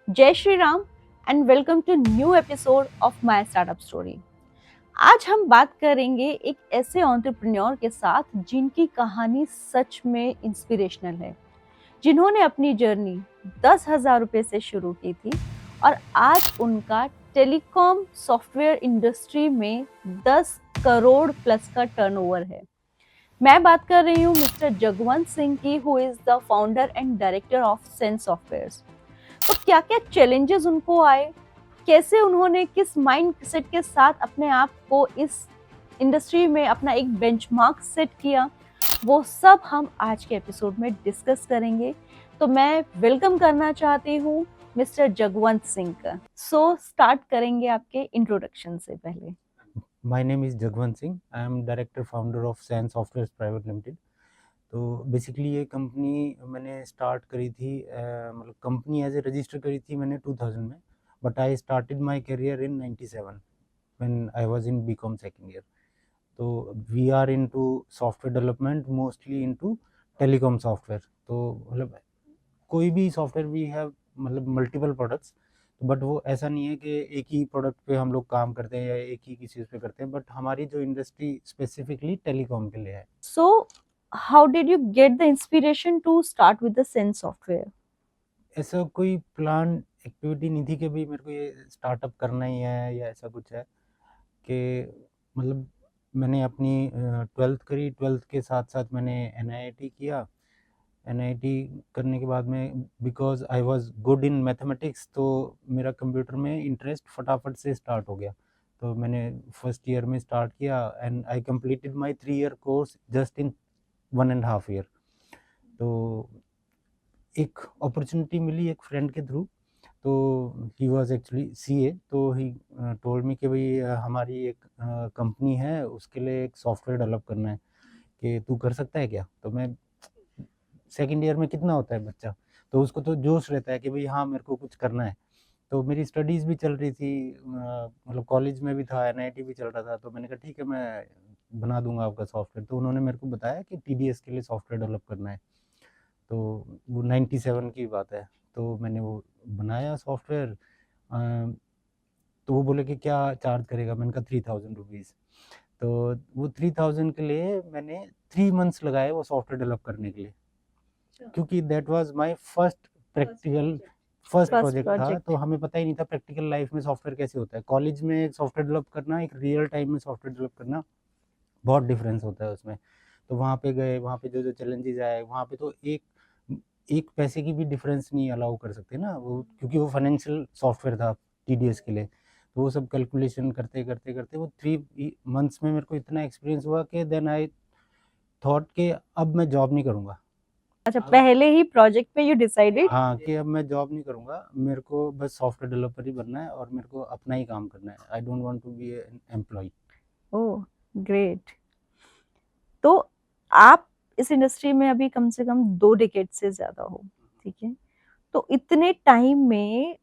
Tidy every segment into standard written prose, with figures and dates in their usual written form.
जय Shri Ram and welcome to new episode of my startup story. आज हम बात करेंगे एक ऐसे एंटरप्रेन्योर के साथ जिनकी कहानी सच में इंस्पिरेशनल है, जिन्होंने अपनी जर्नी 10,000 रुपए से शुरू की थी और आज उनका टेलीकॉम सॉफ्टवेयर इंडस्ट्री में 10 करोड़ प्लस का टर्नओवर है। मैं बात कर रही हूँ मिस्टर जगवंत सिंह की, who is the founder and director of sense softwares. तो क्या क्या चैलेंजेस उनको आए, कैसे उन्होंने किस माइंड सेट के साथ अपने आप को इस इंडस्ट्री में अपना एक बेंचमार्क सेट किया, वो सब हम आज के एपिसोड में डिस्कस करेंगे। तो मैं वेलकम करना चाहती हूँ मिस्टर जगवंत सिंह का। सो स्टार्ट करेंगे आपके इंट्रोडक्शन से पहले। My name is Jagwant Singh. I am director founder of San Softwares Private Limited. तो बेसिकली ये कंपनी मैंने स्टार्ट करी थी, मतलब कंपनी एज ए रजिस्टर करी थी मैंने 2000 में, but I started my career in 97 when I was in BCom second year. तो we are into software development, mostly into telecom software. तो मतलब कोई भी सॉफ्टवेयर वी हैव मतलब मल्टीपल प्रोडक्ट्स, बट वो ऐसा नहीं है कि एक ही प्रोडक्ट पे हम लोग काम करते हैं या एक ही चीज़ पे करते हैं, बट हमारी जो इंडस्ट्री स्पेसिफिकली टेलीकॉम के लिए है। So how did you get the inspiration to start with the sense software? ऐसा कोई प्लान एक्टिविटी नहीं थी कि भाई मेरे को ये स्टार्टअप करना ही है या ऐसा कुछ है कि मतलब मैंने अपनी 12th करी, 12th के साथ साथ मैंने NIIT किया। NIT करने के बाद में because I was good in mathematics, तो मेरा कंप्यूटर में इंटरेस्ट फटाफट से स्टार्ट हो गया। तो मैंने फर्स्ट ईयर में स्टार्ट किया and I completed my 3 year course just in 1.5 year. तो एक अपॉर्चुनिटी मिली एक फ्रेंड के थ्रू। तो ही वाज एक्चुअली CA। तो ही टोल्ड मी कि भाई हमारी एक कंपनी है, उसके लिए एक सॉफ्टवेयर डेवलप करना है, कि तू कर सकता है क्या। तो मैं सेकंड ईयर में कितना होता है बच्चा, तो उसको तो जोश रहता है कि भाई हाँ मेरे को कुछ करना है। तो मेरी स्टडीज़ भी चल रही थी, मतलब कॉलेज में भी था, NIT भी चल रहा था। तो मैंने कहा ठीक है मैं बना दूंगा आपका सॉफ्टवेयर। तो उन्होंने मेरे को बताया कि TDS के लिए सॉफ्टवेयर डेवलप करना है। तो वो 97 की बात है। तो मैंने वो बनाया सॉफ्टवेयर। तो वो बोले कि क्या चार्ज करेगा, मैंने कहा 3000 रुपीज़। तो वो 3000 के लिए मैंने 3 मंथ्स लगाए वो सॉफ्टवेयर डेवलप करने के लिए, क्योंकि that was my first practical first first project था। प्रोजेक्ट। तो हमें पता ही नहीं था प्रैक्टिकल लाइफ में सॉफ्टवेयर कैसे होता है। कॉलेज में एक सॉफ्टवेयर डेवलप करना, एक रियल टाइम में सॉफ्टवेयर डेवलप करना, बहुत डिफरेंस होता है उसमें। तो वहाँ पे गए, वहाँ पे जो जो चैलेंजेस आए, वहाँ पे तो एक पैसे की भी डिफरेंस नहीं अलाउ कर सकते ना वो, क्योंकि वो फाइनेंशियल सॉफ्टवेयर था TDS के लिए। तो वो सब कैलकुलेशन करते करते करते वो 3 मंथ्स में मेरे को इतना एक्सपीरियंस हुआ कि देन आई थॉट कि अब मैं जॉब नहीं करूँगा। अच्छा, पहले ही प्रोजेक्ट पे यू डिसाइडेड? हाँ, कि अब मैं जॉब नहीं करूँगा, मेरे को बस सॉफ्टवेयर डेवलपर ही बनना है और मेरे को अपना ही काम करना है। I don't want to be an employ. Oh great. तो आप इस इंडस्ट्री में अभी कम से कम 2 डिकेड से ज्यादा हो, ठीक है? तो इतने टाइम में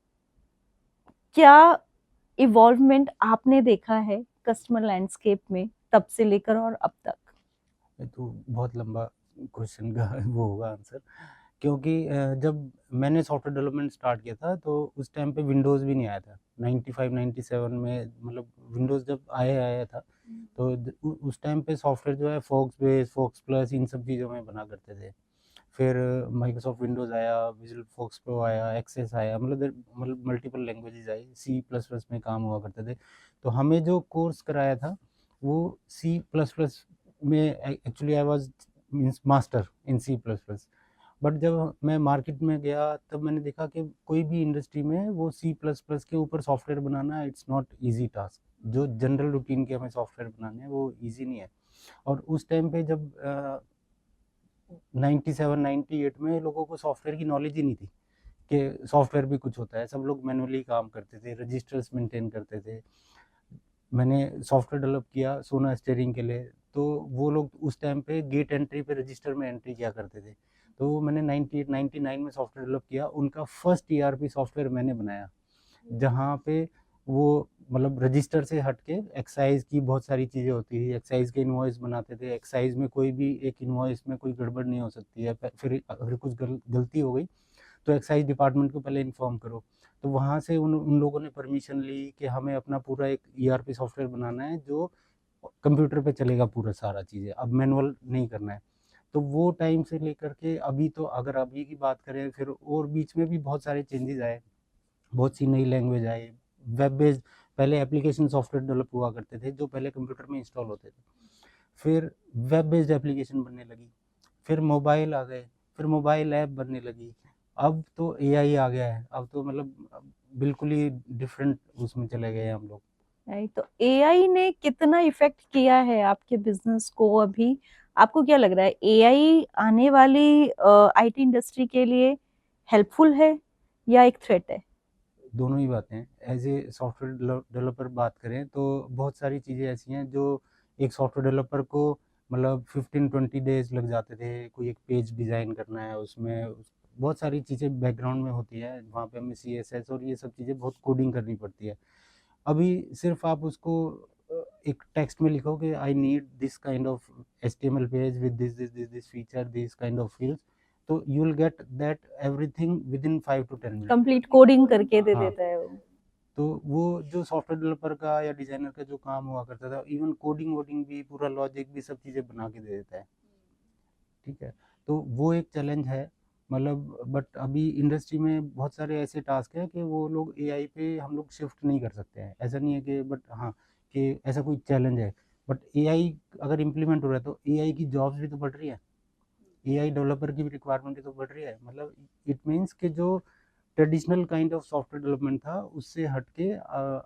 क्या इवॉल्वमेंट आपने देखा है कस्टमर लैंडस्केप में, तब से लेकर और अब तक? ये तो बहुत लंबा क्वेश्चन का वो होगा आंसर, क्योंकि जब मैंने सॉफ्टवेयर डेवलपमेंट स्टार्ट किया था तो उस टाइम पे विंडोज़ भी नहीं आया था। 95 97 में मतलब विंडोज़ जब आया था, तो उस टाइम पे सॉफ्टवेयर जो है फोक्स बेस, फोक्स प्लस, इन सब चीज़ों में बना करते थे। फिर माइक्रोसॉफ्ट विंडोज़ आया, विजुअल फोक्स प्रो आया, एक्सेस आया, मतलब मल्टीपल लैंग्वेजेस आई, C++ में काम हुआ करते थे। तो हमें जो कोर्स कराया था वो C++ में, actually I was means master in C++। But जब मैं मार्केट में गया तब मैंने देखा कि कोई भी इंडस्ट्री में वो C++ के ऊपर software banana it's not easy task. जो जनरल रूटीन के हमें सॉफ्टवेयर बनाने हैं वो ईजी नहीं है। और उस टाइम पे जब 97 98 में लोगों को सॉफ्टवेयर की नॉलेज ही नहीं थी कि सॉफ्टवेयर भी कुछ होता है। सब लोग मैनुअली काम करते थे, रजिस्टर्स मेंटेन करते थे। मैंने सॉफ्टवेयर डेवलप किया सोना स्टीयरिंग के लिए, तो वो लोग उस टाइम पे गेट एंट्री पे रजिस्टर में एंट्री किया करते थे। तो मैंने 98 99 में सॉफ्टवेयर डेवलप किया, उनका फर्स्ट ERP सॉफ्टवेयर मैंने बनाया, जहाँ पे वो मतलब रजिस्टर से हट के एक्साइज की बहुत सारी चीज़ें होती थी। एक्साइज के इन्वॉइस बनाते थे। एक्साइज में कोई भी एक इन्वॉइस में कोई गड़बड़ नहीं हो सकती है। फिर अगर कुछ गलती हो गई तो एक्साइज डिपार्टमेंट को पहले इन्फॉर्म करो। तो वहाँ से उन लोगों ने परमिशन ली कि हमें अपना पूरा एक ईआरपी सॉफ्टवेयर बनाना है जो कंप्यूटर पे चलेगा पूरा सारा चीज़ें, अब मैनुअल नहीं करना है। तो वो टाइम से लेकर के अभी, तो अगर अभी की बात करें फिर, और बीच में भी बहुत सारे चेंजेस आए, बहुत सी नई लैंग्वेज आए, वेब बेस्ड, पहले एप्लीकेशन सॉफ्टवेयर डेवलप हुआ करते थे जो पहले कंप्यूटर में इंस्टॉल होते थे, फिर वेब बेस्ड एप्लीकेशन बनने लगी, फिर मोबाइल आ गए, फिर मोबाइल ऐप बनने लगी, अब तो एआई आ गया है, अब तो मतलब बिल्कुल ही डिफरेंट उसमें चले गए हम लोग। राइट, तो एआई ने कितना इफेक्ट किया है आपके बिजनेस को अभी? आपको क्या लग रहा है, एआई आने वाली आईटी इंडस्ट्री के लिए हेल्पफुल है या एक थ्रेट है? दोनों ही बातें हैं। एज ए सॉफ्टवेयर डेवलपर बात करें तो बहुत सारी चीज़ें ऐसी हैं जो एक सॉफ्टवेयर डेवलपर को मतलब 15-20 डेज लग जाते थे। कोई एक पेज डिज़ाइन करना है, उसमें बहुत सारी चीज़ें बैकग्राउंड में होती है, वहाँ पे हमें सीएसएस और ये सब चीज़ें बहुत कोडिंग करनी पड़ती है। अभी सिर्फ आप उसको एक टेक्स्ट में लिखो कि I need this kind of HTML page with this feature, this kind of fields, तो you will get that everything within 5 to 10 minute. Complete coding करके दे हाँ, देता है वो। तो वो जो सॉफ्टवेयर डेवलपर का या डिजाइनर का जो काम हुआ करता था, इवन कोडिंग वोडिंग भी, पूरा लॉजिक भी, सब चीज़ें बना के दे देता है। ठीक है, तो वो एक चैलेंज है, मतलब बट अभी इंडस्ट्री में बहुत सारे ऐसे टास्क हैं कि वो लोग एआई पे हम लोग शिफ्ट नहीं कर सकते हैं, ऐसा नहीं है कि, बट हाँ कि ऐसा कोई चैलेंज है, बट एआई अगर इम्प्लीमेंट हो रहा है तो एआई की जॉब्स भी तो बढ़ रही है, एआई डेवलपर की भी रिक्वायरमेंट भी तो बढ़ रही है, मतलब इट मीन्स कि जो traditional kind of software development था उससे हटके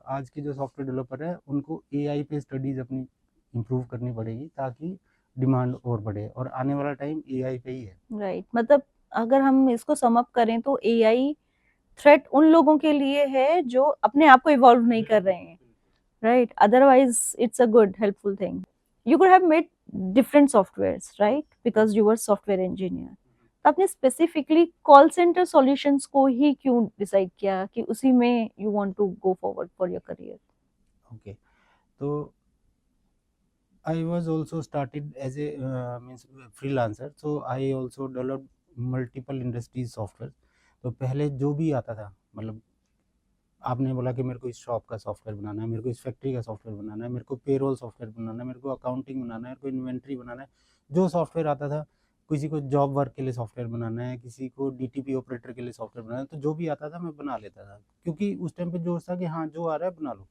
आज के जो सॉफ्टवेयर डेवलपर है उनको एआई पे स्टडीज अपनी इम्प्रूव करनी पड़ेगी ताकि डिमांड और बढ़े, और आने वाला टाइम एआई पे ही है। राइट, मतलब अगर हम इसको सम अप करें तो एआई थ्रेट उन लोगों के लिए है जो अपने आप को इवॉल्व नहीं कर रहे हैं, right? Otherwise it's a good helpful thing. You could have made different softwares, right? Because you were software engineer. तो आपने स्पेसिफिकली कॉल सेंटर सॉल्यूशंस को ही क्यों डिसाइड किया कि उसी में you want to go forward for your career? Okay, तो I was also started as a means freelancer, so I also developed multiple industries software। तो पहले जो भी आता था, मतलब आपने बोला कि मेरे को इस शॉप का सॉफ्टवेयर बनाना है, मेरे को इस फैक्ट्री का सॉफ्टवेयर बनाना है, मेरे को पेरोल सॉफ्टवेयर बनाना है, मेरे को अकाउंटिंग बनाना है, मेरे को इन्वेंट्री बनाना है, जो सॉफ्टवेयर आता था, किसी को जॉब वर्क के लिए सॉफ्टवेयर बनाना है, किसी को डीटीपी ऑपरेटर के लिए सॉफ्टवेयर बनाना है, तो जो भी आता था मैं बना लेता था, क्योंकि उस टाइम पे जोश था कि हाँ जो आ रहा है बना लो।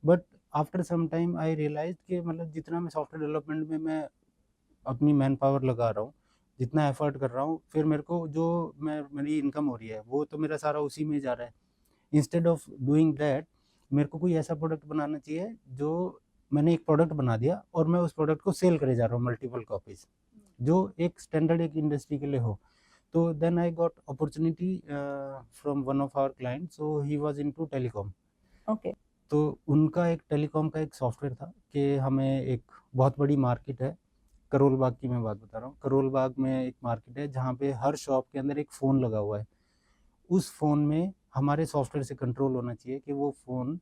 But after some time I realise कि मतलब जितना मैं सॉफ्टवेयर डेवलपमेंट में मैं अपनी मैन पावर लगा रहा हूँ, जितना एफर्ट कर रहा हूँ, फिर मेरे को जो मेरी इनकम हो रही है वो तो मेरा सारा उसी में जा रहा है। इंस्टेड ऑफ डूइंग दैट, मेरे को कोई ऐसा प्रोडक्ट बनाना चाहिए जो, मैंने एक प्रोडक्ट बना दिया और मैं उस प्रोडक्ट को सेल करे जा रहा हूँ मल्टीपल कॉपीज, जो एक स्टैंडर्ड एक इंडस्ट्री के लिए हो। तो then I got opportunity from one of our client, so he was into telecom. Okay, तो उनका एक टेलीकॉम का एक सॉफ्टवेयर था कि हमें एक बहुत बड़ी मार्केट है, करोल बाग की मैं बात बता रहा हूँ, करोल बाग में एक मार्केट है जहाँ पे हर शॉप के अंदर एक फ़ोन लगा हुआ है, उस फ़ोन में हमारे सॉफ्टवेयर से कंट्रोल होना चाहिए कि वो फ़ोन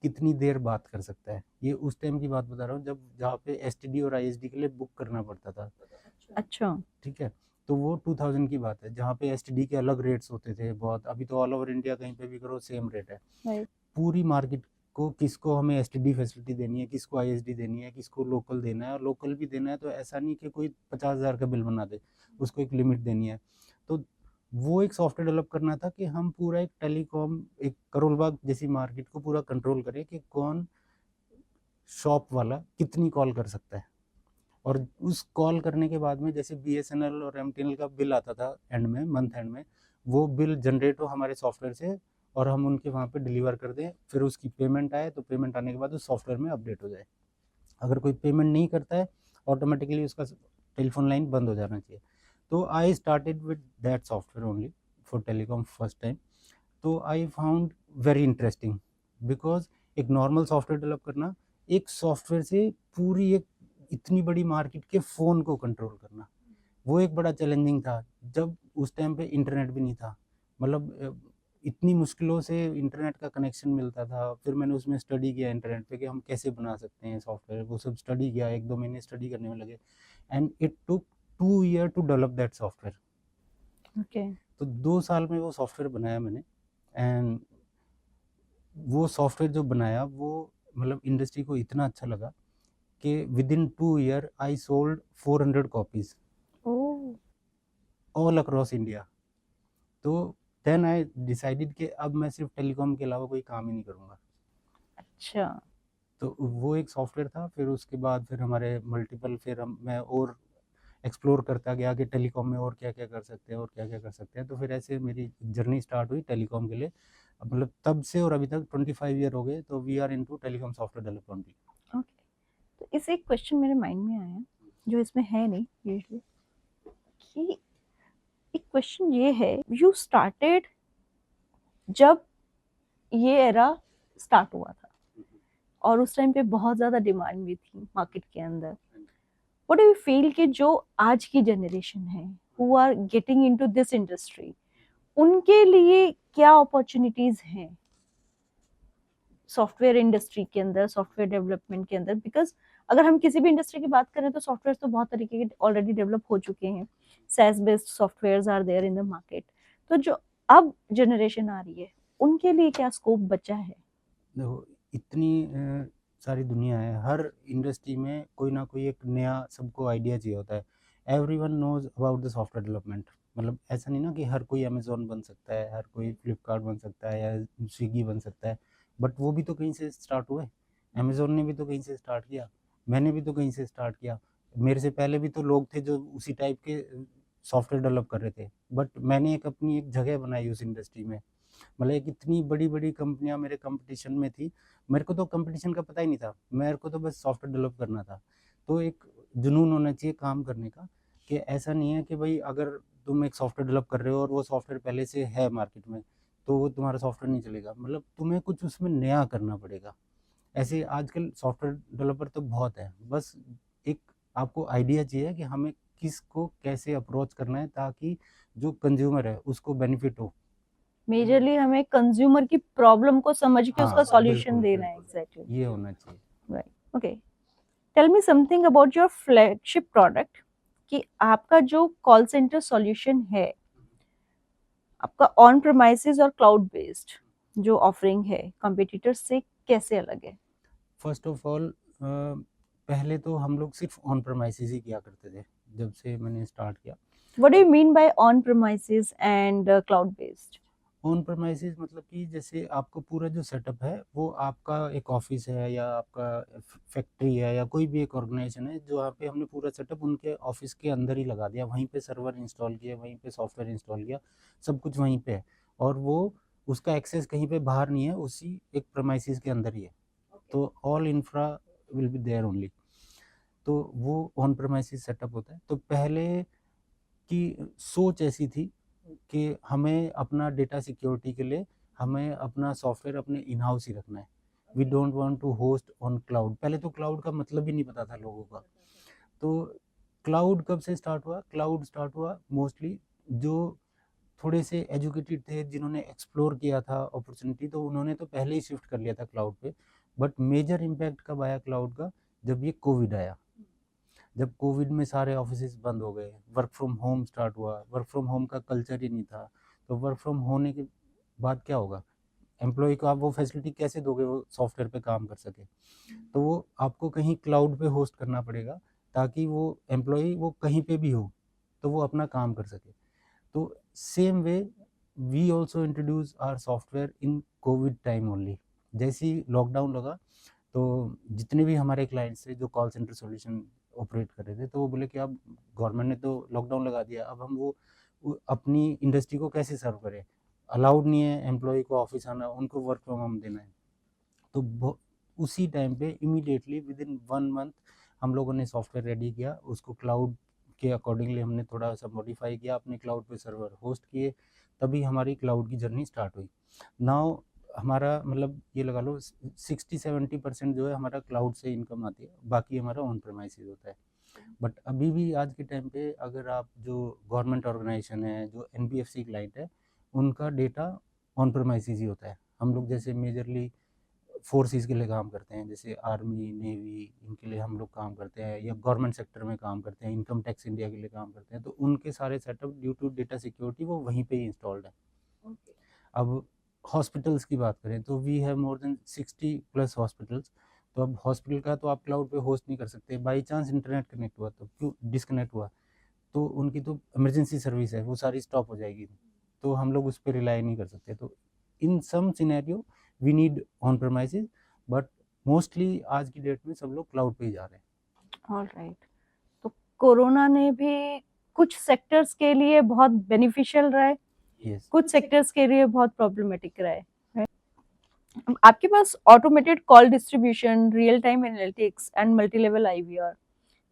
कितनी देर बात कर सकता है। ये उस टाइम की बात बता रहा हूँ जब जहाँ पे एसटीडी और आईएसडी के लिए बुक करना पड़ता था। अच्छा, ठीक है, तो वो 2000 की बात है जहाँ पे एसटीडी के अलग रेट्स होते थे बहुत, अभी तो ऑल ओवर इंडिया कहीं पे भी करो सेम रेट है। राइट, पूरी मार्केट को किसको हमें एसटीडी फैसिलिटी देनी है, किसको आईएसडी देनी है, किसको लोकल देना है, और लोकल भी देना है तो ऐसा नहीं कि कोई 50,000 का बिल बना दे, उसको एक लिमिट देनी है। तो वो एक सॉफ्टवेयर डेवलप करना था कि हम पूरा एक टेलीकॉम, एक करोल बाग जैसी मार्केट को पूरा कंट्रोल करें कि कौन शॉप वाला कितनी कॉल कर सकता है, और उस कॉल करने के बाद में जैसे बीएसएनएल और एमटीएनएल का बिल आता था एंड में, मंथ एंड में, वो बिल जनरेट हो हमारे सॉफ्टवेयर से और हम उनके वहाँ पे डिलीवर कर दें, फिर उसकी पेमेंट आए तो पेमेंट आने के बाद उस सॉफ्टवेयर में अपडेट हो जाए। अगर कोई पेमेंट नहीं करता है ऑटोमेटिकली उसका टेलीफोन लाइन बंद हो जाना चाहिए। तो I started with that software only for telecom first time. तो I found very interesting, because एक नॉर्मल सॉफ्टवेयर डेवलप करना, एक सॉफ्टवेयर से पूरी एक इतनी बड़ी मार्केट के फ़ोन को कंट्रोल करना, वो एक बड़ा चैलेंजिंग था। जब उस टाइम पे इंटरनेट भी नहीं था, मतलब इतनी मुश्किलों से इंटरनेट का कनेक्शन मिलता था। फिर मैंने उसमें स्टडी किया इंटरनेट पे कि हम कैसे बना सकते हैं सॉफ्टवेयर, वो सब स्टडी किया, 1-2 महीने स्टडी करने में लगे, and it took 2 year to develop that software. Okay, तो 2 साल में वो सॉफ्टवेयर बनाया मैंने, एंड वो सॉफ्टवेयर जो बनाया वो मतलब इंडस्ट्री को इतना अच्छा लगा कि within 2 year I sold 400 copies oh! All across India. तो देन आई डिसाइडेड कि अब मैं सिर्फ टेलीकॉम के अलावा कोई काम ही नहीं करूँगा। अच्छा। तो वो एक सॉफ्टवेयर था, फिर उसके बाद फिर हमारे मल्टीपल, फिर मैं और एक्सप्लोर करता गया कि टेलीकॉम में और क्या-क्या कर सकते हैं और क्या-क्या कर सकते हैं। तो फिर ऐसे मेरी जर्नी स्टार्ट हुई टेलीकॉम के लिए। मतलब तब से और अभी तक 25 ईयर हो गए, तो we are into telecom software development. Okay. तो इससे एक क्वेश्चन मेरे माइंड में आया, जो इसमें है नहीं यूजुअली, कि एक क्वेश्चन ये है, यू स्टार्टेड जब ये एरा स्टार्ट हुआ था और उस टाइम पे बहुत ज़्यादा डिमांड भी थी मार्केट के अंदर। व्हाट डू यू फील कि जो आज की जनरेशन है who are getting into this industry, उनके लिए क्या अपॉर्चुनिटीज हैं सॉफ्टवेयर इंडस्ट्री के अंदर, सॉफ्टवेयर डेवलपमेंट के अंदर? बिकॉज अगर हम किसी भी इंडस्ट्री की बात करें तो सॉफ्टवेयर तो बहुत तरीके के ऑलरेडी डेवलप हो चुके हैं, SaaS based software are there in the market. तो जो अब जनरेशन आ रही है उनके लिए क्या स्कोप बचा है? देखो, इतनी सारी दुनिया है, हर इंडस्ट्री में कोई ना कोई एक नया सबको आइडिया चाहिए होता है। Everyone knows about the software development. मतलब ऐसा नहीं ना कि हर कोई अमेज़न बन सकता है, हर कोई फ्लिपकार्ट बन सकता है या स्विगी बन सकता है, बट वो भी तो कहीं से स्टार्ट हुए। अमेज़न ने भी तो कहीं से स्टार्ट किया, मैंने भी तो कहीं से स्टार्ट किया। मेरे से पहले भी तो लोग थे जो उसी टाइप के सॉफ्टवेयर डेवलप कर रहे थे, बट मैंने एक अपनी एक जगह बनाई उस इंडस्ट्री में। मतलब एक इतनी बड़ी-बड़ी कंपनियाँ मेरे कॉम्पिटिशन में थी, मेरे को तो कॉम्पिटिशन का पता ही नहीं था, मेरे को तो बस सॉफ्टवेयर डेवलप करना था। तो एक जुनून होना चाहिए काम करने का, कि ऐसा नहीं है कि भई अगर तुम एक सॉफ्टवेयर डेवलप कर रहे हो और वो सॉफ्टवेयर पहले से है मार्केट में, तो वो तुम्हारा सॉफ्टवेयर नहीं चलेगा। मतलब तुम्हें कुछ उसमें नया करना पड़ेगा। ऐसे आजकल सॉफ्टवेयर डेवलपर तो बहुत हैं, बस एक आपको आइडिया चाहिए कि हमें किसको कैसे अप्रोच करना है ताकि जो कंज़्यूमर है उसको बेनिफिट हो। मेजरली हमें कंज्यूमर की प्रॉब्लम को समझ के उसका हाँ, सॉल्यूशन बिल्कुल, देना है। बिल्कुल। एग्जैक्टली। ये होना चाहिए। Right. Okay. Tell me something about your flagship product, कि आपका जो कॉल सेंटर सॉल्यूशन है, आपका ऑन प्रेमाइसेस और क्लाउड बेस्ड जो ऑफरिंग है, कंपटीटर्स से कैसे अलग है? फर्स्ट ऑफ ऑल पहले तो हम लोग सिर्फ़ ऑन प्रेमाइसेस ही किया करते थे, जब से मैंने स्टार्ट किया। What do you mean by on premises and cloud based? On premises मतलब कि जैसे आपको पूरा जो सेटअप है, वो आपका एक ऑफ़िस है या आपका फैक्ट्री है या कोई भी एक ऑर्गेनाइज़ेशन है, जहाँ पे हमने पूरा सेटअप उनके ऑफ़िस के अंदर ही लगा दिया। वहीं पे सर्वर इंस्टॉल किए, वहीं पे सॉफ्टवेयर इंस्टॉल किया, सब कुछ वहीं पे है और वो उसका एक्सेस कहीं पे बाहर नहीं है, उसी एक प्रेमाइसेस के अंदर ही है। तो all infra will be there only. तो वो ऑन प्रेमाइसेस सेटअप होता है। तो पहले की सोच ऐसी थी कि हमें अपना डेटा सिक्योरिटी के लिए हमें अपना सॉफ्टवेयर अपने इन हाउस ही रखना है। We don't want to host on cloud. पहले तो क्लाउड का मतलब ही नहीं पता था लोगों का। तो क्लाउड कब से स्टार्ट हुआ? क्लाउड स्टार्ट हुआ मोस्टली जो थोड़े से एजुकेटेड थे, जिन्होंने एक्सप्लोर किया था अपॉर्चुनिटी, तो उन्होंने तो पहले ही शिफ्ट कर लिया था क्लाउड पे। बट मेजर इम्पैक्ट कब आया क्लाउड का? जब ये कोविड आया। जब कोविड में सारे ऑफिसेज बंद हो गए, वर्क फ्रॉम होम स्टार्ट हुआ, वर्क फ्रॉम होम का कल्चर ही नहीं था। तो वर्क फ्रॉम होने के बाद क्या होगा? एम्प्लॉय को आप वो फैसिलिटी कैसे दोगे वो सॉफ्टवेयर पे काम कर सके? तो वो आपको कहीं क्लाउड पे होस्ट करना पड़ेगा ताकि वो एम्प्लॉय वो कहीं पे भी हो, तो वो अपना काम कर सके। तो same way we also introduce our software in covid time only. जैसे ही लॉकडाउन लगा, तो जितने भी हमारे क्लाइंट्स थे जो कॉल सेंटर सॉल्यूशन ऑपरेट कर रहे थे, तो वो बोले कि अब गवर्नमेंट ने तो लॉकडाउन लगा दिया, अब हम वो अपनी इंडस्ट्री को कैसे सर्व करें? अलाउड नहीं है एम्प्लॉय को ऑफिस आना, उनको वर्क फ्रॉम होम देना है। तो उसी टाइम पे इमीडिएटली विद इन 1 मंथ हम लोगों ने सॉफ्टवेयर रेडी किया, उसको क्लाउड के अकॉर्डिंगली हमने थोड़ा सा मॉडिफाई किया, अपने क्लाउड पे सर्वर होस्ट किए, तभी हमारी क्लाउड की जर्नी स्टार्ट हुई। नाउ हमारा मतलब ये लगा लो 60-70% जो है हमारा क्लाउड से इनकम आती है, बाकी हमारा ऑन प्रेमाइसेस होता है। बट अभी भी आज के टाइम पे अगर आप जो गवर्नमेंट ऑर्गेनाइजेशन है, जो एनबीएफसी क्लाइंट है, उनका डेटा ऑन प्रेमाइसेस ही होता है। हम लोग जैसे मेजरली फोर्सेस के लिए काम करते हैं, जैसे आर्मी, नेवी, इनके लिए हम लोग काम करते हैं, या गवर्नमेंट सेक्टर में काम करते हैं, इनकम टैक्स इंडिया के लिए काम करते हैं, तो उनके सारे setup due to data security वो वहीं पे ही इंस्टॉल्ड है। अब हॉस्पिटल्स की बात करें तो we have more than 60+ hospitals. तो अब हॉस्पिटल का तो आप क्लाउड पे होस्ट नहीं कर सकते, बाई चांस इंटरनेट कनेक्ट हुआ तो क्यों डिस्कनेक्ट हुआ, तो उनकी तो इमरजेंसी सर्विस है, वो सारी स्टॉप हो जाएगी, तो हम लोग उस पर रिलाई नहीं कर सकते। तो in some scenario we need on premises, but mostly आज की डेट में सब लोग क्लाउड पे ही जा रहे हैं। ऑलराइट, तो कोरोना ने भी कुछ सेक्टर्स के लिए बहुत बेनिफिशियल रहा है, यस। कुछ सेक्टर्स के लिए बहुत प्रॉब्लमेटिक रहा है। आपके पास automated call distribution, real time analytics and multi level IVR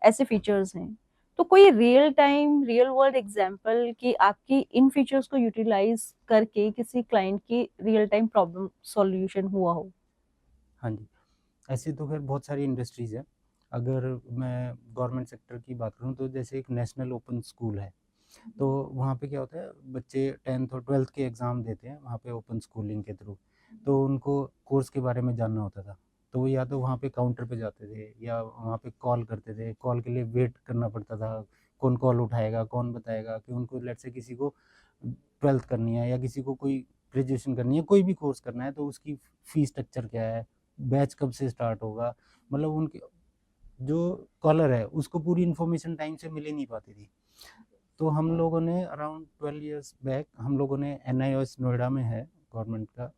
ऐसे फीचर्स हैं, तो कोई real time real world example कि आपकी इन फीचर्स को यूटिलाइज करके किसी क्लाइंट की रियल टाइम प्रॉब्लम सॉल्यूशन हुआ हो? हाँ जी, ऐसे तो खैर बहुत सारी इंडस्ट्रीज़ हैं। अगर मैं गवर्नमेंट सेक्टर की बात करूँ तो जैसे एक नेशनल ओपन स्कूल है, तो वहाँ पे क्या होता है, बच्चे 10th और 12th के एग्ज़ाम देते हैं वहाँ पे ओपन स्कूलिंग के थ्रू, तो उनको कोर्स के बारे में जानना होता था, तो वो या तो वहाँ पे काउंटर पे जाते थे या वहाँ पे कॉल करते थे, कॉल के लिए वेट करना पड़ता था, कौन कॉल उठाएगा, कौन बताएगा कि उनको लेट्स से किसी को 12th करनी है या किसी को कोई ग्रेजुएशन करनी है, कोई भी कोर्स करना है, तो उसकी फ़ीस स्ट्रक्चर क्या है, बैच कब से स्टार्ट होगा, मतलब उनके जो कॉलर है उसको पूरी इन्फॉर्मेशन टाइम से मिल ही नहीं पाती थी। तो हम लोगों ने अराउंड 12 इयर्स बैक हम लोगों ने NIOS नोएडा में है गवर्नमेंट का,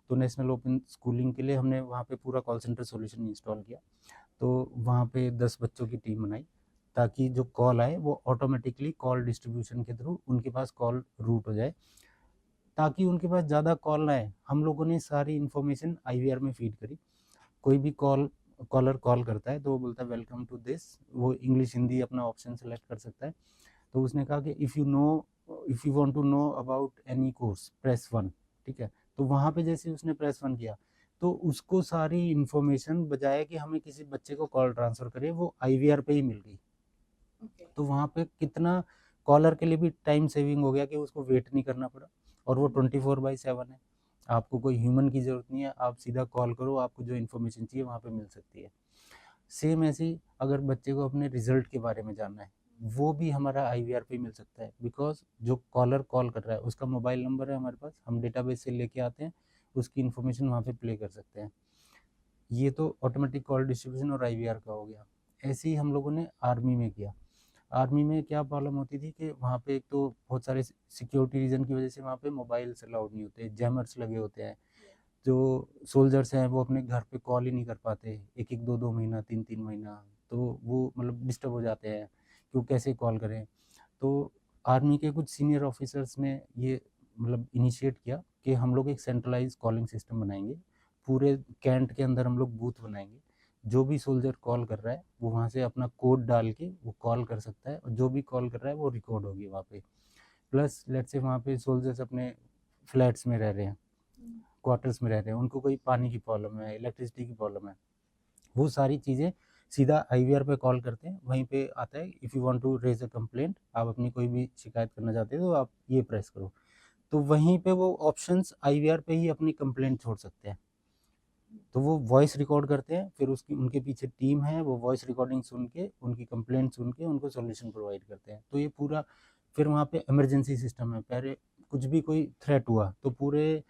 तो नेशनल ओपन स्कूलिंग के लिए हमने वहाँ पे पूरा कॉल सेंटर सॉल्यूशन इंस्टॉल किया। तो वहाँ पे 10 बच्चों की टीम बनाई ताकि जो कॉल आए वो ऑटोमेटिकली कॉल डिस्ट्रीब्यूशन के थ्रू उनके पास कॉल रूट हो जाए, ताकि उनके पास ज़्यादा कॉल ना आए। हम लोगों ने सारी इन्फॉर्मेशन IVR में फीड करी। कोई भी कॉलर कॉल करता है तो वो बोलता है वेलकम टू दिस, वो इंग्लिश हिंदी अपना ऑप्शन सेलेक्ट कर सकता है। तो उसने कहा कि if you want to know about any course press 1, ठीक है, तो वहाँ पे जैसे उसने प्रेस 1 किया तो उसको सारी इन्फॉर्मेशन बजाय कि हमें किसी बच्चे को कॉल ट्रांसफ़र करे वो IVR पे ही मिल गई। तो वहाँ पे कितना कॉलर के लिए भी टाइम सेविंग हो गया कि उसको वेट नहीं करना पड़ा, और वो 24/7 है, आपको कोई ह्यूमन की ज़रूरत नहीं है, आप सीधा कॉल करो, आपको जो इन्फॉर्मेशन चाहिए वहाँ पे मिल सकती है। सेम ऐसे ही अगर बच्चे को अपने रिजल्ट के बारे में जानना है, वो भी हमारा IVR पे मिल सकता है, बिकॉज जो कॉलर कॉल कर रहा है उसका मोबाइल नंबर है हमारे पास, हम डेटाबेस से लेके आते हैं, उसकी इन्फॉर्मेशन वहाँ पे प्ले कर सकते हैं। ये तो ऑटोमेटिक कॉल डिस्ट्रीब्यूशन और IVR का हो गया। ऐसे ही हम लोगों ने आर्मी में किया। आर्मी में क्या प्रॉब्लम होती थी कि वहाँ पे एक तो बहुत सारे सिक्योरिटी रीज़न की वजह से वहाँ पे मोबाइल्स अलाउड नहीं होते, जैमर्स लगे होते हैं। जो सोल्जर्स हैं वो अपने घर पे कॉल ही नहीं कर पाते, 1-1, 2-2 महीना, 3-3 महीना, तो वो मतलब डिस्टर्ब हो जाते हैं कि वो कैसे कॉल करें। तो आर्मी के कुछ सीनियर ऑफिसर्स ने ये मतलब इनिशिएट किया कि हम लोग एक सेंट्रलाइज़्ड कॉलिंग सिस्टम बनाएँगे। पूरे कैंट के अंदर हम लोग बूथ बनाएँगे। जो भी सोल्जर कॉल कर रहा है, वो वहाँ से अपना कोड डाल के वो कॉल कर सकता है, और जो भी कॉल कर रहा है वो रिकॉर्ड होगी वहाँ पे। प्लस लेट्स से वहाँ पे सोल्जर्स अपने फ्लैट्स में रह रहे हैं, क्वार्टर्स में रह रहे हैं, उनको कोई पानी की प्रॉब्लम है, इलेक्ट्रिसिटी की प्रॉब्लम है, वो सारी चीज़ें सीधा IVR पे कॉल करते हैं, वहीं पे आता है if you want to raise a complaint, आप अपनी कोई भी शिकायत करना चाहते हो तो आप ये प्रेस करो। तो वहीं पे वो ऑप्शंस IVR पे ही अपनी कंप्लेंट छोड़ सकते हैं। तो वो वॉइस रिकॉर्ड करते हैं, फिर उसकी उनके पीछे टीम है, वो वॉइस रिकॉर्डिंग सुन के, उनकी कंप्लेंट सुन के उनको सॉल्यूशन प्रोवाइड करते हैं। तो ये पूरा फिर वहाँ पे इमरजेंसी सिस्टम है, पहले कुछ भी कोई थ्रेट हुआ तो पूरे